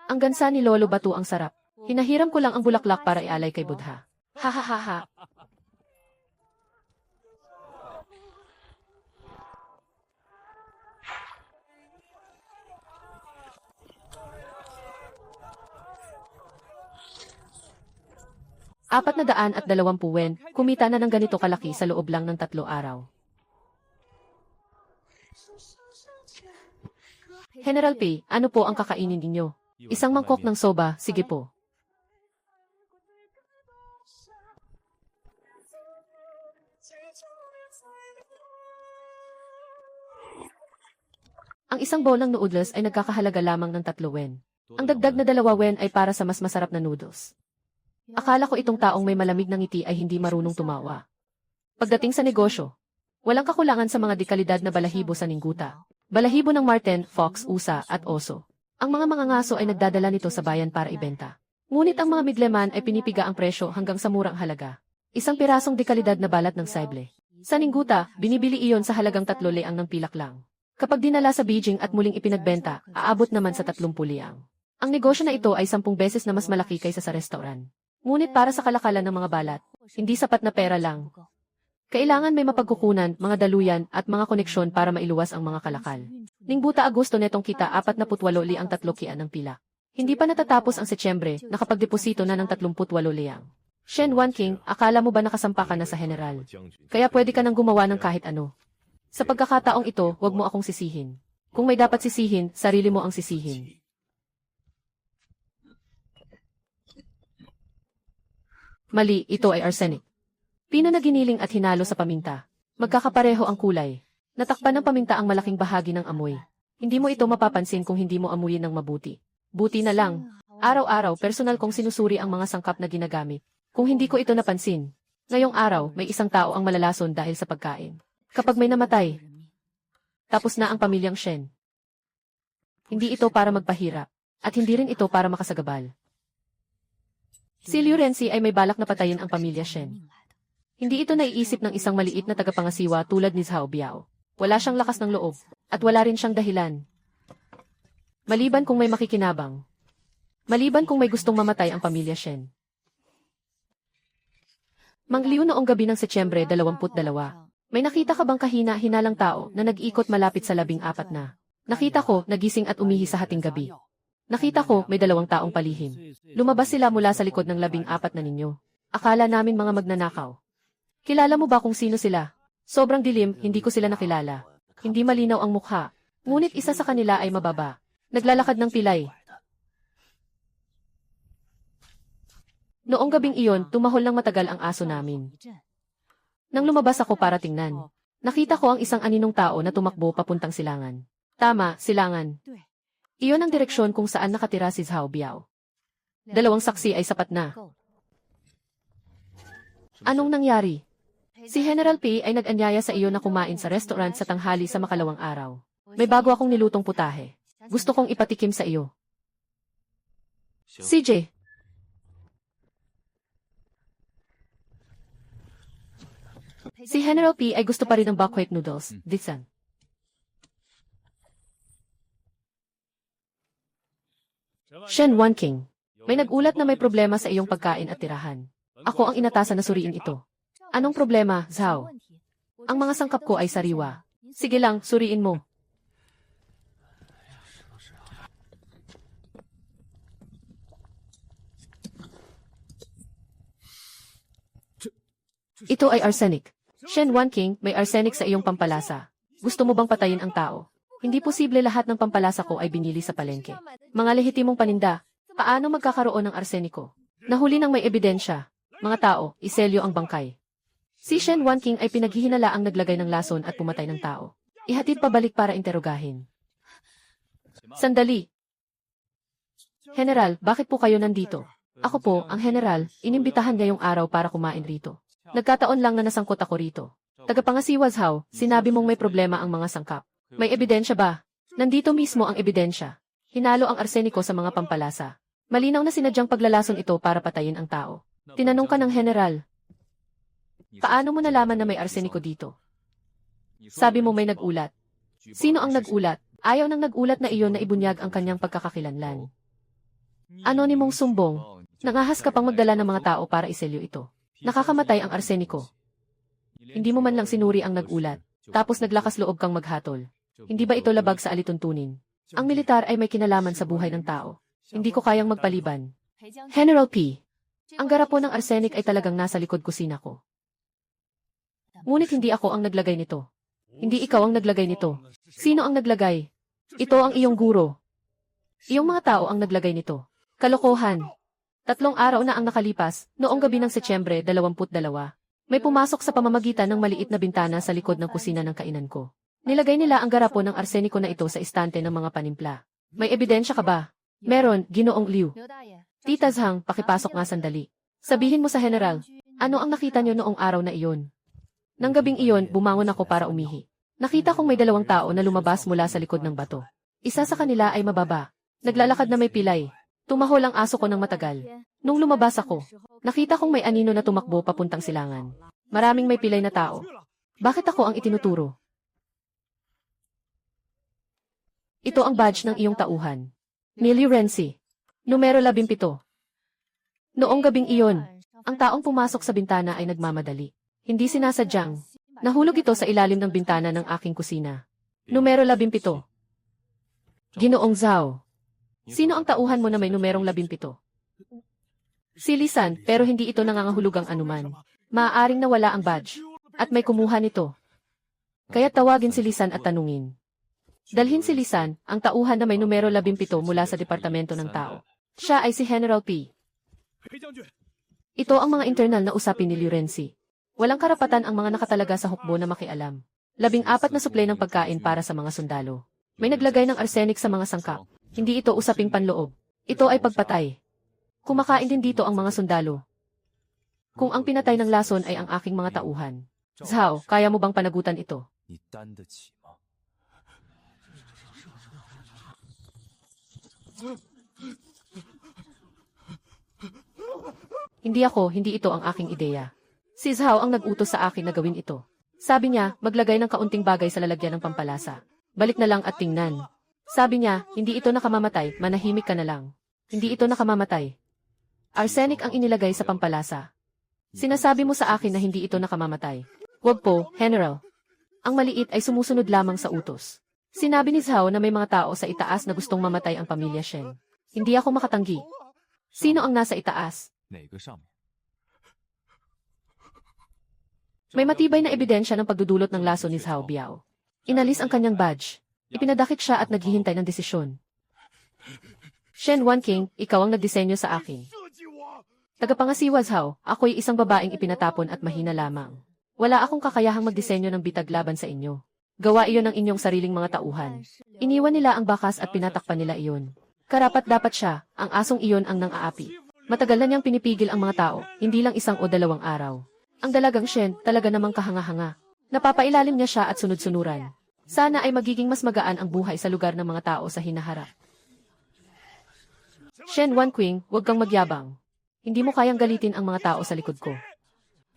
Ang gansa ni Lolo Batu ang sarap. Hinahiram ko lang ang bulaklak para ialay kay Budha. Ha ha ha ha. $420 yen, kumita na ng ganito kalaki sa loob lang ng 3 araw. General Pei, ano po ang kakainin ninyo? 1 mangkok ng soba, sige po. Ang 1 bowl ng noodles ay nagkakahalaga lamang ng 3 yen. Ang dagdag na 2 yen ay para sa mas masarap na noodles. Akala ko itong taong may malamig na ngiti ay hindi marunong tumawa. Pagdating sa negosyo, walang kakulangan sa mga dekalidad na balahibo sa Ningguta. Balahibo ng marten, fox, usa, at oso. Ang mga mangangaso ay nagdadala nito sa bayan para ibenta. Ngunit ang mga midleman ay pinipiga ang presyo hanggang sa murang halaga. 1 pirasong dekalidad na balat ng saible. Sa Ningguta, binibili iyon sa halagang 3 leang ng pilak lang. Kapag dinala sa Beijing at muling ipinagbenta, aabot naman sa 30 leang. Ang negosyo na ito ay 10 beses na mas malaki kaysa sa restaurant. Ngunit para sa kalakalan ng mga balat, hindi sapat na pera lang. Kailangan may mapagkukunan, mga daluyan, at mga koneksyon para mailuwas ang mga kalakal. Ningbuta Agosto netong kita 48 liang 3 kian ng pila. Hindi pa natatapos ang Setyembre, nakapagdeposito na ng 38 liang. Shen Wanking, akala mo ba nakasampa ka na sa general? Kaya pwede ka nang gumawa ng kahit ano. Sa pagkakataong ito, wag mo akong sisihin. Kung may dapat sisihin, sarili mo ang sisihin. Mali, ito ay arsenic. Pino na giniling at hinalo sa paminta. Magkakapareho ang kulay. Natakpan ng paminta ang malaking bahagi ng amoy. Hindi mo ito mapapansin kung hindi mo amuyin ng mabuti. Buti na lang. Araw-araw, personal kong sinusuri ang mga sangkap na ginagamit. Kung hindi ko ito napansin. Ngayong araw, may 1 tao ang malalason dahil sa pagkain. Kapag may namatay, tapos na ang pamilyang Shen. Hindi ito para magpahirap. At hindi rin ito para makasagabal. Si Liu Renzi ay may balak na patayin ang pamilya Shen. Hindi ito naiisip ng isang maliit na tagapangasiwa tulad ni Zhao Biao. Wala siyang lakas ng loob, at wala rin siyang dahilan. Maliban kung may makikinabang. Maliban kung may gustong mamatay ang pamilya Shen. Mang Liu, noong gabi ng Setyembre 22, may nakita ka bang kahina-hinalang tao na nag-ikot malapit sa 14 na? Nakita ko, nagising at umihi sa hating gabi. Nakita ko, may 2 taong palihim. Lumabas sila mula sa likod ng 14 na ninyo. Akala namin mga magnanakaw. Kilala mo ba kung sino sila? Sobrang dilim, hindi ko sila nakilala. Hindi malinaw ang mukha. Ngunit isa sa kanila ay mababa. Naglalakad ng pilay. Noong gabing iyon, tumahol ng matagal ang aso namin. Nang lumabas ako para tingnan, nakita ko ang isang aninong tao na tumakbo papuntang silangan. Tama, silangan. Iyon ang direksyon kung saan nakatira si Zhao Biao. 2 saksi ay sapat na. Anong nangyari? Si General P ay nag-anyaya sa iyo na kumain sa restaurant sa tanghali sa makalawang araw. May bago akong nilutong putahe. Gusto kong ipatikim sa iyo. CJ. Si General P ay gusto pa rin ng buckwheat noodles, Ditsan. Shen Wanking. May nag-ulat na may problema sa iyong pagkain at tirahan. Ako ang inatasan na suriin ito. Anong problema, Zhao? Ang mga sangkap ko ay sariwa. Sige lang, suriin mo. Ito ay arsenic. Shen Wanking, may arsenic sa iyong pampalasa. Gusto mo bang patayin ang tao? Hindi posible lahat ng pampalasa ko ay binili sa palengke. Mga lehitimong paninda, paano magkakaroon ng arseniko? Nahuli ng may ebidensya. Mga tao, iselyo ang bangkay. Si Shen Wanking ay pinaghihinalaang naglagay ng lason at pumatay ng tao. Ihatid pabalik para interogahin. Sandali. General, bakit po kayo nandito? Ako po, ang general, inimbitahan ngayong araw para kumain rito. Nagkataon lang na nasangkot ako rito. Tagapangasiwa Zhao, sinabi mong may problema ang mga sangkap. May ebidensya ba? Nandito mismo ang ebidensya. Hinalo ang arseniko sa mga pampalasa. Malinaw na sinadyang paglalason ito para patayin ang tao. Tinanong ka ng general. Paano mo nalaman na may arseniko dito? Sabi mo may nag-ulat. Sino ang nag-ulat? Ayaw nang nag-ulat na iyon na ibunyag ang kanyang pagkakakilanlan. Anonymong sumbong. Nangahas ka pang magdala ng mga tao para iselyo ito. Nakakamatay ang arseniko. Hindi mo man lang sinuri ang nag-ulat. Tapos naglakas loob kang maghatol. Hindi ba ito labag sa alituntunin? Ang militar ay may kinalaman sa buhay ng tao. Hindi ko kayang magpaliban. General P. Ang garapon ng arsenic ay talagang nasa likod kusina ko. Ngunit hindi ako ang naglagay nito. Hindi ikaw ang naglagay nito. Sino ang naglagay? Ito ang iyong guro. Iyong mga tao ang naglagay nito. Kalokohan. 3 araw na ang nakalipas, noong gabi ng Setyembre 22. May pumasok sa pamamagitan ng maliit na bintana sa likod ng kusina ng kainan ko. Nilagay nila ang garapon ng arseniko na ito sa istante ng mga panimpla. May ebidensya ka ba? Meron, Ginoong Liu. Tita Zhang, pakipasok nga sandali. Sabihin mo sa general, ano ang nakita niyo noong araw na iyon? Nang gabing iyon, bumangon ako para umihi. Nakita kong may 2 tao na lumabas mula sa likod ng bato. Isa sa kanila ay mababa. Naglalakad na may pilay. Tumahol ang aso ko ng matagal. Nung lumabas ako, nakita kong may anino na tumakbo papuntang silangan. Maraming may pilay na tao. Bakit ako ang itinuturo? Ito ang badge ng iyong tauhan. Millie Renzi. Numero 17. Noong gabing iyon, ang taong pumasok sa bintana ay nagmamadali. Hindi sinasadyang. Nahulog ito sa ilalim ng bintana ng aking kusina. Numero 17. Ginoong Zhao. Sino ang tauhan mo na may numerong 17? Si Lisan, pero hindi ito nangangahulugang anuman. Maaaring nawala ang badge. At may kumuha nito. Kaya tawagin si Lisan at tanungin. Dalhin si Lisan, ang tauhan na may numero 17 mula sa Departamento ng Tao. Siya ay si General P. Ito ang mga internal na usapin ni Liu Renzi. Walang karapatan ang mga nakatalaga sa hukbo na makialam. 14 na suplay ng pagkain para sa mga sundalo. May naglagay ng arsenic sa mga sangkap. Hindi ito usaping panloob. Ito ay pagpatay. Kumakain din dito ang mga sundalo. Kung ang pinatay ng lason ay ang aking mga tauhan. Zhao, kaya mo bang panagutan ito? Hindi ito ang aking ideya. Si Zhao ang nag-utos sa akin na gawin ito. Sabi niya, maglagay ng kaunting bagay sa lalagyan ng pampalasa. Balik na lang at tingnan. Sabi niya, hindi ito nakamamatay, manahimik ka na lang. Hindi ito nakamamatay. Arsenic ang inilagay sa pampalasa. Sinasabi mo sa akin na hindi ito nakamamatay. Wag po, General. Ang maliit ay sumusunod lamang sa utos. Sinabi ni Zhao na may mga tao sa itaas na gustong mamatay ang pamilya Shen. Hindi ako makatanggi. Sino ang nasa itaas? 哪个上面？ May matibay na ebidensya ng pagdudulot ng laso ni Zhao Biao. Inalis ang kanyang badge. Ipinadakit siya at naghihintay ng desisyon. Shen Wanqing, ikaw ang nagdisenyo sa akin. Tagapangasiwa Zhao, ako'y isang babaeng ipinatapon at mahina lamang. Wala akong kakayahang magdisenyo ng bitag laban sa inyo. Gawa iyon ng inyong sariling mga tauhan. Iniwan nila ang bakas at pinatakpan nila iyon. Karapat dapat siya, ang asong iyon ang nang-aapi. Matagal na niyang pinipigil ang mga tao, hindi lang 1 o 2 araw. Ang dalagang Shen, talaga namang kahanga-hanga. Napapailalim niya siya at sunod-sunuran. Sana ay magiging mas magaan ang buhay sa lugar ng mga tao sa hinaharap. Shen Wanqing, huwag kang magyabang. Hindi mo kayang galitin ang mga tao sa likod ko.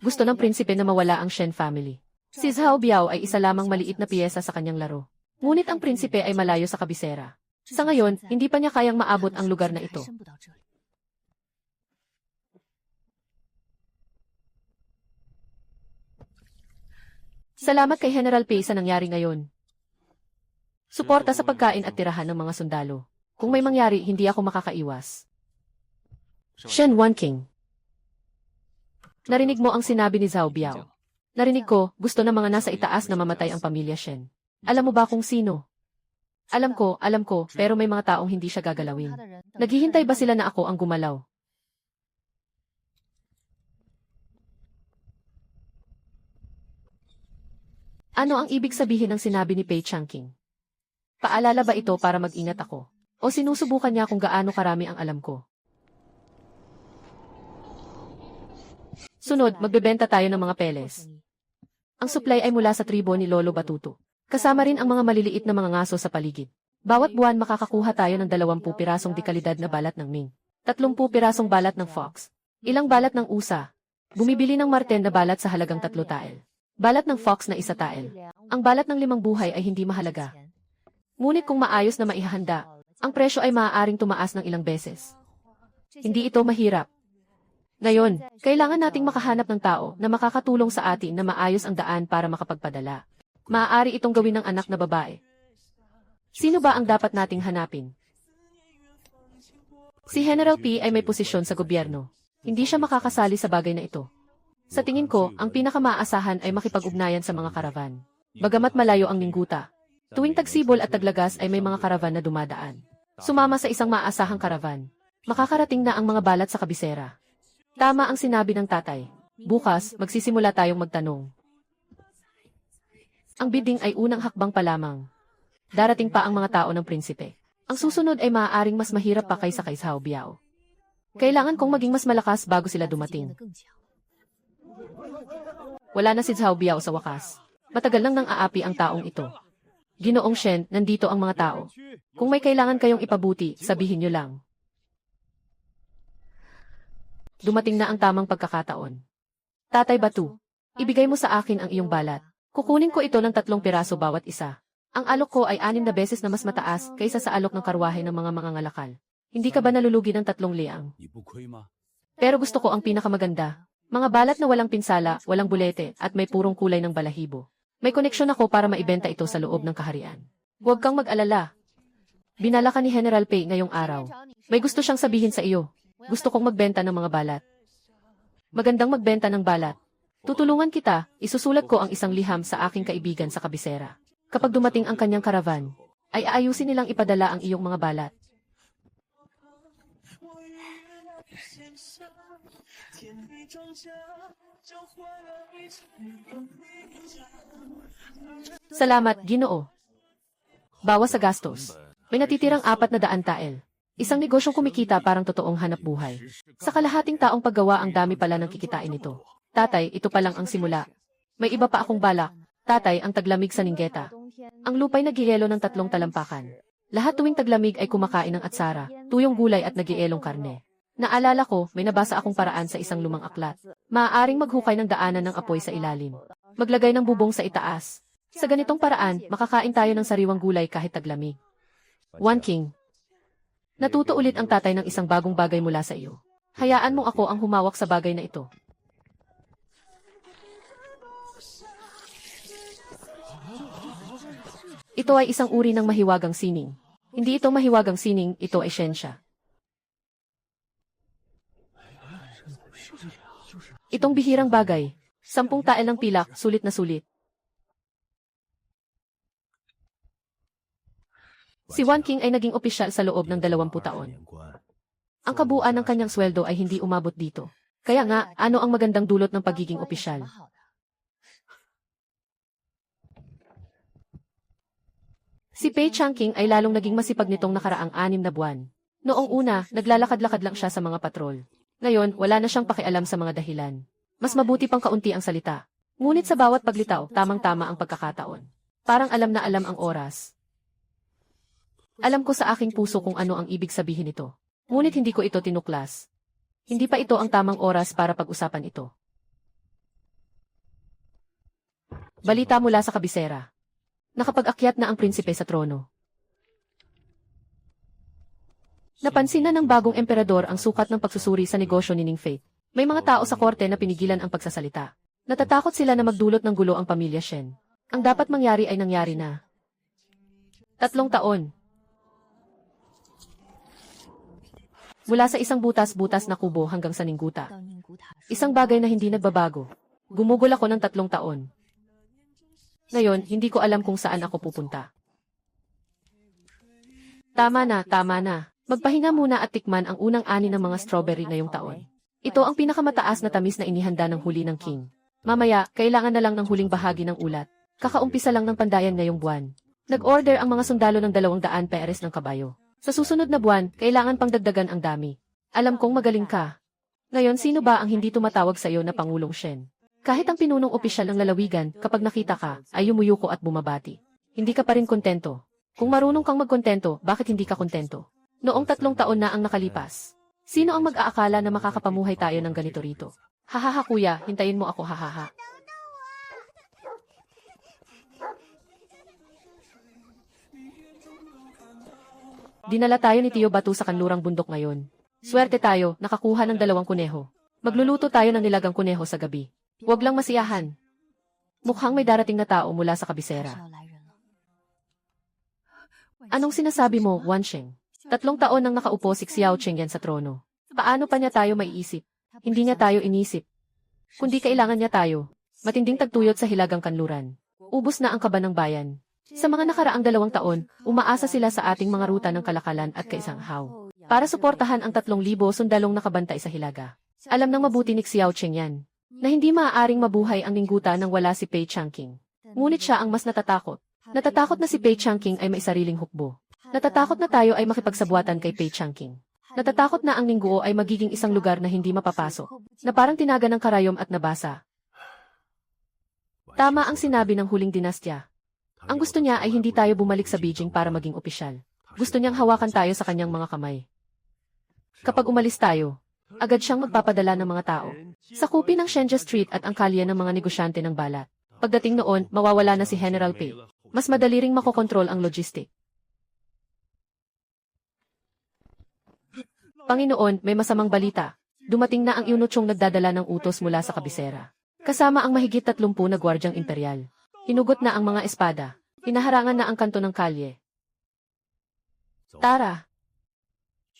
Gusto ng prinsipe na mawala ang Shen family. Si Zhao Biao ay isa lamang maliit na piyesa sa kanyang laro. Ngunit ang prinsipe ay malayo sa kabisera. Sa ngayon, hindi pa niya kayang maabot ang lugar na ito. Salamat kay General Pei sa nangyari ngayon. Suporta sa pagkain at tirahan ng mga sundalo. Kung may mangyari, hindi ako makakaiwas. Shen Wanqing. Narinig mo ang sinabi ni Zhao Biao. Narinig ko, gusto ng mga nasa itaas na mamatay ang pamilya Shen. Alam mo ba kung sino? Alam ko, pero may mga taong hindi siya gagalawin. Naghihintay ba sila na ako ang gumalaw? Ano ang ibig sabihin ng sinabi ni Pei Changqing? Paalala ba ito para mag-ingat ako? O sinusubukan niya kung gaano karami ang alam ko? Sunod, magbebenta tayo ng mga peles. Ang supply ay mula sa tribo ni Lolo Batuto. Kasama rin ang mga maliliit na mga ngaso sa paligid. Bawat buwan makakakuha tayo ng 20 pirasong dekalidad na balat ng ming, 30 pirasong balat ng fox, ilang balat ng usa. Bumibili ng marten na balat sa halagang 3 tael. Balat ng fox na 1 tael. Ang balat ng 5 buhay ay hindi mahalaga. Ngunit kung maayos na maihahanda, ang presyo ay maaaring tumaas ng ilang beses. Hindi ito mahirap. Ngayon, kailangan nating makahanap ng tao na makakatulong sa atin na maayos ang daan para makapagpadala. Maaari itong gawin ng anak na babae. Sino ba ang dapat nating hanapin? Si General P ay may posisyon sa gobyerno. Hindi siya makakasali sa bagay na ito. Sa tingin ko, ang pinakamaasahan ay makipag-ugnayan sa mga karavan. Bagamat malayo ang Ningguta, tuwing tagsibol at taglagas ay may mga karavan na dumadaan. Sumama sa isang maasahang karavan. Makakarating na ang mga balat sa kabisera. Tama ang sinabi ng tatay. Bukas, magsisimula tayong magtanong. Ang bidding ay unang hakbang pa lamang. Darating pa ang mga tao ng prinsipe. Ang susunod ay maaaring mas mahirap pa kaysa kay Zhao Biao. Kailangan kong maging mas malakas bago sila dumating. Wala na si Zhao Biao sa wakas. Matagal nang nang-aapi ang taong ito. Ginoong Shen, nandito ang mga tao. Kung may kailangan kayong ipabuti, sabihin nyo lang. Dumating na ang tamang pagkakataon. Tatay Batu, ibigay mo sa akin ang iyong balat. Kukunin ko ito ng 3 piraso bawat isa. Ang alok ko ay 6 na beses na mas mataas kaysa sa alok ng karwahe ng mga mangangalakal. Hindi ka ba nalulugi ng 3 liang? 你不亏吗？ Pero gusto ko ang pinakamaganda. Mga balat na walang pinsala, walang bulete, at may purong kulay ng balahibo. May koneksyon ako para maibenta ito sa loob ng kaharian. Huwag kang mag-alala. Binala ka ni General Pei ngayong araw. May gusto siyang sabihin sa iyo. Gusto kong magbenta ng mga balat. Magandang magbenta ng balat. Tutulungan kita, isusulat ko ang isang liham sa aking kaibigan sa kabisera. Kapag dumating ang kanyang karavan, ay aayusin nilang ipadala ang iyong mga balat. Salamat, Ginoo. Bawas sa gastos. May natitirang 400 tael. Isang negosyong kumikita parang totoong hanap buhay. Sa kalahating taong paggawa ang dami pala ng kikitain nito. Tatay, ito pa lang ang simula. May iba pa akong balak. Tatay, ang taglamig sa Ninggeta. Ang lupa'y nagyelo ng 3 talampakan. Lahat tuwing taglamig ay kumakain ng atsara, tuyong gulay at nagyelong karne. Naalala ko, may nabasa akong paraan sa isang lumang aklat. Maaaring maghukay ng daanan ng apoy sa ilalim. Maglagay ng bubong sa itaas. Sa ganitong paraan, makakain tayo ng sariwang gulay kahit taglamig. One King. Natuto ulit ang tatay ng isang bagong bagay mula sa iyo. Hayaan mong ako ang humawak sa bagay na ito. Ito ay isang uri ng mahiwagang sining. Hindi ito mahiwagang sining, ito ay siyensya. Itong bihirang bagay, 10 tael ng pilak, sulit na sulit. Si One King ay naging opisyal sa loob ng 20 taon. Ang kabuuan ng kanyang sweldo ay hindi umabot dito. Kaya nga, ano ang magandang dulot ng pagiging opisyal? Si Pei Changqing ay lalong naging masipag nitong nakaraang 6 na buwan. Noong una, naglalakad-lakad lang siya sa mga patrol. Ngayon, wala na siyang pakialam sa mga dahilan. Mas mabuti pang kaunti ang salita. Ngunit sa bawat paglitaw, tamang-tama ang pagkakataon. Parang alam na alam ang oras. Alam ko sa aking puso kung ano ang ibig sabihin nito. Ngunit hindi ko ito tinuklas. Hindi pa ito ang tamang oras para pag-usapan ito. Balita mula sa kabisera. Nakapag-akyat na ang prinsipe sa trono. Napansin na ng bagong emperador ang sukat ng pagsusuri sa negosyo ni Ning Fei. May mga tao sa korte na pinigilan ang pagsasalita. Natatakot sila na magdulot ng gulo ang pamilya Shen. Ang dapat mangyari ay nangyari na. 3 taon. Mula sa isang butas-butas na kubo hanggang sa Ningguta. Isang bagay na hindi nagbabago. Gumugol ako ng 3 taon. Ngayon, hindi ko alam kung saan ako pupunta. Tama na. Magpahinga muna at tikman ang unang ani ng mga strawberry ngayong taon. Ito ang pinakamataas na tamis na inihanda ng huli ng king. Mamaya, kailangan na lang ng huling bahagi ng ulat. Kakaumpisa lang ng pandayan ngayong buwan. Nag-order ang mga sundalo ng 200 peres ng kabayo. Sa susunod na buwan, kailangan pang dagdagan ang dami. Alam kong magaling ka. Ngayon, sino ba ang hindi tumatawag sa iyo na Pangulong Shen? Kahit ang pinunong opisyal ng lalawigan, kapag nakita ka, ay yumuyuko at bumabati. Hindi ka pa rin kontento. Kung marunong kang magkontento, bakit hindi ka kontento? Noong 3 taon na ang nakalipas. Sino ang mag-aakala na makakapamuhay tayo ng ganito rito? Hahaha kuya, hintayin mo ako hahaha. Dinala tayo ni Tio Batu sa kanlurang bundok ngayon. Swerte tayo, nakakuha ng 2 kuneho. Magluluto tayo ng nilagang kuneho sa gabi. Huwag lang masiyahan. Mukhang may darating na tao mula sa kabisera. Anong sinasabi mo, Wansheng? 3 taon nang nakaupo si Xiao Cheng yan sa trono. Paano pa niya tayo maiisip? Hindi niya tayo inisip. Kundi kailangan niya tayo. Matinding tagtuyot sa hilagang kanluran. Ubus na ang kaba ng bayan. Sa mga nakaraang 2 taon, umaasa sila sa ating mga ruta ng kalakalan at kaisanghaw. Para suportahan ang 3,000 sundalong nakabantay sa hilaga. Alam ng mabuti ni Xiao Cheng yan, na hindi maaaring mabuhay ang Ningguta nang wala si Pei Changqing. Ngunit siya ang mas natatakot. Natatakot na si Pei Changqing ay may sariling hukbo. Natatakot na tayo ay makipagsabuatan kay Pei Changqing. Natatakot na ang Ningguo ay magiging isang lugar na hindi mapapasok, na parang tinaga ng karayom at nabasa. Tama ang sinabi ng huling dinastya. Ang gusto niya ay hindi tayo bumalik sa Beijing para maging opisyal. Gusto niyang hawakan tayo sa kanyang mga kamay. Kapag umalis tayo, agad siyang magpapadala ng mga tao. Sakupin ang Shenzhen Street at ang kalye ng mga negosyante ng balat. Pagdating noon, mawawala na si General Pei. Mas madali ring makokontrol ang logistic. Panginoon, may masamang balita. Dumating na ang Iunuchong nagdadala ng utos mula sa kabisera. Kasama ang mahigit 30 na gwardyang imperial. Hinugot na ang mga espada. Hinaharangan na ang kanto ng kalye. Tara!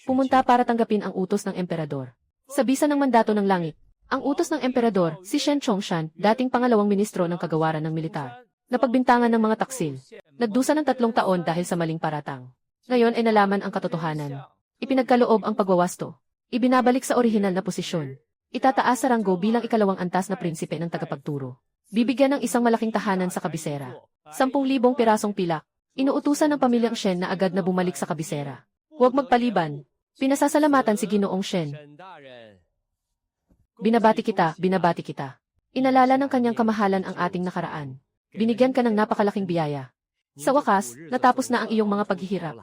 Pumunta para tanggapin ang utos ng emperador. Sa bisa ng mandato ng langit, ang utos ng emperador, si Shen Chongshan, dating pangalawang ministro ng kagawaran ng militar, napagbintangan ng mga taksil. Nagdusa ng 3 taon dahil sa maling paratang. Ngayon ay nalaman ang katotohanan. Ipinagkaloob ang pagwawasto. Ibinabalik sa orihinal na posisyon. Itataas sa ranggo bilang ikalawang antas na prinsipe ng tagapagturo. Bibigyan ng isang malaking tahanan sa kabisera. 10,000 pirasong pilak. Inuutusan ng pamilyang Shen na agad na bumalik sa kabisera. Huwag magpaliban. Pinasasalamatan si Ginoong Shen. Binabati kita. Inalala ng kanyang kamahalan ang ating nakaraan. Binigyan ka ng napakalaking biyaya. Sa wakas, natapos na ang iyong mga paghihirap.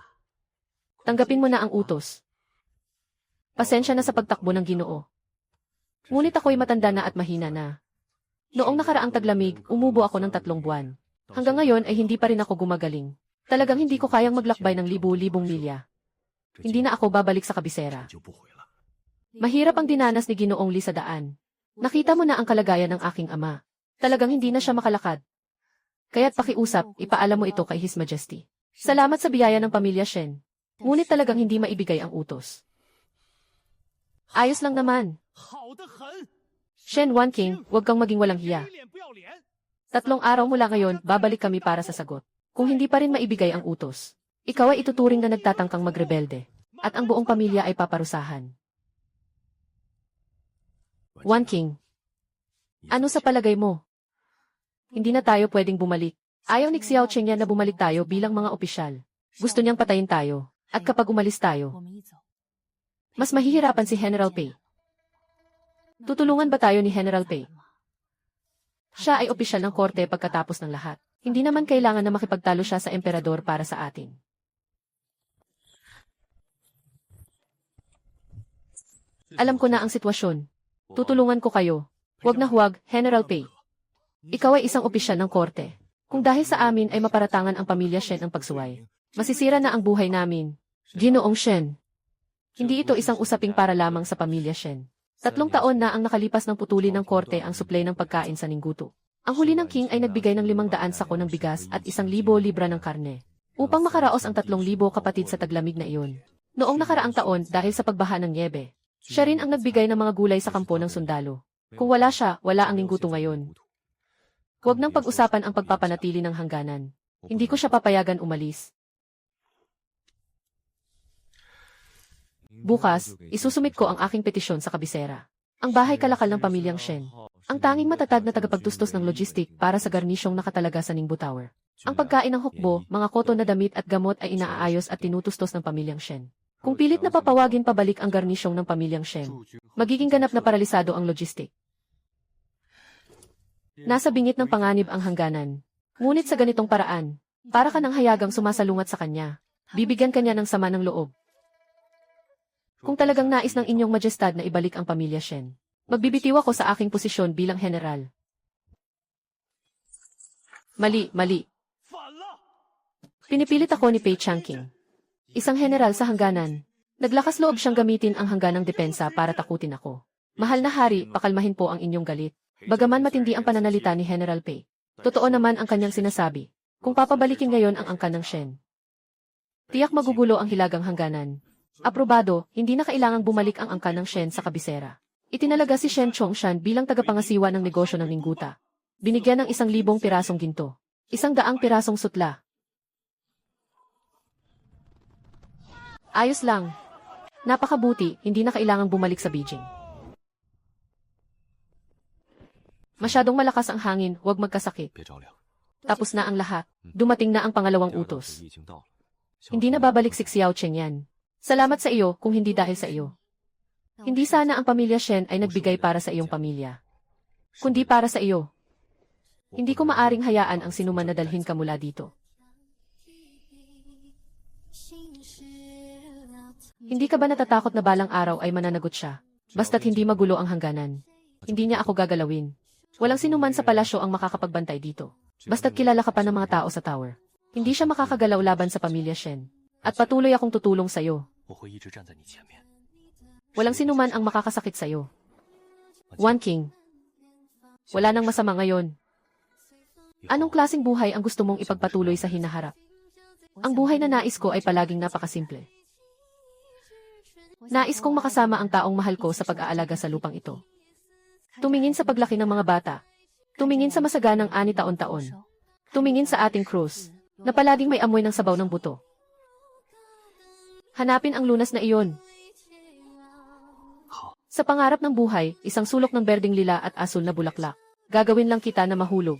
Tanggapin mo na ang utos. Pasensya na sa pagtakbo ng Ginoo. Ngunit ako'y matanda na at mahina na. Noong nakaraang taglamig, umubo ako ng 3 buwan. Hanggang ngayon ay hindi pa rin ako gumagaling. Talagang hindi ko kayang maglakbay ng libu-libong milya. Hindi na ako babalik sa kabisera. Mahirap ang dinanas ni Ginoong Lee sa daan. Nakita mo na ang kalagayan ng aking ama. Talagang hindi na siya makalakad. Kaya't pakiusap, ipaalam mo ito kay His Majesty. Salamat sa biyaya ng pamilya Shen. Ngunit talagang hindi maibigay ang utos. Ayos lang naman. Shen Wan King, huwag kang maging walang hiya. 3 araw mula ngayon, babalik kami para sa sagot. Kung hindi pa rin maibigay ang utos, ikaw ay ituturing na nagtatangkang magrebelde, at ang buong pamilya ay paparusahan. Wan King, ano sa palagay mo? Hindi na tayo pwedeng bumalik. Ayaw ni Xiao Cheng yan na bumalik tayo bilang mga opisyal. Gusto niyang patayin tayo, at kapag umalis tayo, mas mahihirapan si General Pei. Tutulungan ba tayo ni General Pei? Siya ay opisyal ng korte pagkatapos ng lahat. Hindi naman kailangan na makipagtalo siya sa emperador para sa atin. Alam ko na ang sitwasyon. Tutulungan ko kayo. Huwag na huwag, General Pei. Ikaw ay isang opisyal ng korte. Kung dahil sa amin ay maparatangan ang pamilya Shen ang pagsuway, masisira na ang buhay namin. Ginoong Shen. Hindi ito isang usaping para lamang sa pamilya Shen. 3 taon na ang nakalipas ng putulin ng korte ang suplay ng pagkain sa Ningguto. Ang huli ng king ay nagbigay ng 500 sako ng bigas at 1,000 libra ng karne, upang makaraos ang 3,000 kapatid sa taglamig na iyon. Noong nakaraang taon, dahil sa pagbaha ng niebe, siya rin ang nagbigay ng mga gulay sa kampo ng sundalo. Kung wala siya, wala ang Ningguto ngayon. Huwag nang pag-usapan ang pagpapanatili ng hangganan. Hindi ko siya papayagan umalis. Bukas, isusumit ko ang aking petisyon sa kabisera. Ang bahay kalakal ng pamilyang Shen. Ang tanging matatag na tagapagtustos ng logistik para sa garnisyong nakatalaga sa Ningbo Tower. Ang pagkain ng hukbo, mga koton na damit at gamot ay inaaayos at tinutustos ng pamilyang Shen. Kung pilit na papawagin pabalik ang garnisyong ng pamilyang Shen, magiging ganap na paralisado ang logistik. Nasa bingit ng panganib ang hangganan. Ngunit sa ganitong paraan, para ka nang hayagang sumasalungat sa kanya. Bibigyan kanya ng sama ng loob. Kung talagang nais ng inyong majestad na ibalik ang pamilya Shen, magbibitiw ako sa aking posisyon bilang general. Mali. Pinipilit ako ni Pei Changqing. Isang general sa hangganan. Naglakas loob siyang gamitin ang hangganang depensa para takutin ako. Mahal na hari, pakalmahin po ang inyong galit. Bagaman matindi ang pananalita ni General Pei, totoo naman ang kanyang sinasabi. Kung papabalikin ngayon ang angkan ng Shen, tiyak magugulo ang hilagang hangganan. Aprobado, hindi na kailangang bumalik ang angkan ng Shen sa kabisera. Itinalaga si Shen Chongshan bilang tagapangasiwa ng negosyo ng Ningguta. Binigyan ng 1,000 pirasong ginto, 100 pirasong sutla. Ayos lang. Napakabuti, hindi na kailangang bumalik sa Beijing. Masyadong malakas ang hangin, huwag magkasakit. Tapos na ang lahat. Dumating na ang pangalawang utos. Hindi na babalik si Xiao Cheng yan. Salamat sa iyo kung hindi dahil sa iyo. Hindi sana ang pamilya Shen ay nagbigay para sa iyong pamilya, kundi para sa iyo. Hindi ko maaring hayaan ang sinuman na dalhin ka mula dito. Hindi ka ba natatakot na balang araw ay mananagot siya, basta't hindi magulo ang hangganan? Hindi niya ako gagalawin. Walang sinuman sa palasyo ang makakapagbantay dito, basta't kilala ka pa ng mga tao sa tower. Hindi siya makakagalaw laban sa pamilya Shen. At patuloy akong tutulong sa iyo. Walang sinuman ang makakasakit sa iyo. Wan King, wala nang masama ngayon. Anong klaseng buhay ang gusto mong ipagpatuloy sa hinaharap? Ang buhay na nais ko ay palaging napakasimple. Nais kong makasama ang taong mahal ko sa pag-aalaga sa lupang ito. Tumingin sa paglaki ng mga bata. Tumingin sa masaganang 6 taon-taon. Tumingin sa ating krus, na palaging may amoy ng sabaw ng buto. Hanapin ang lunas na iyon. Sa pangarap ng buhay, isang sulok ng berdeng lila at asul na bulaklak. Gagawin lang kita na mahulog.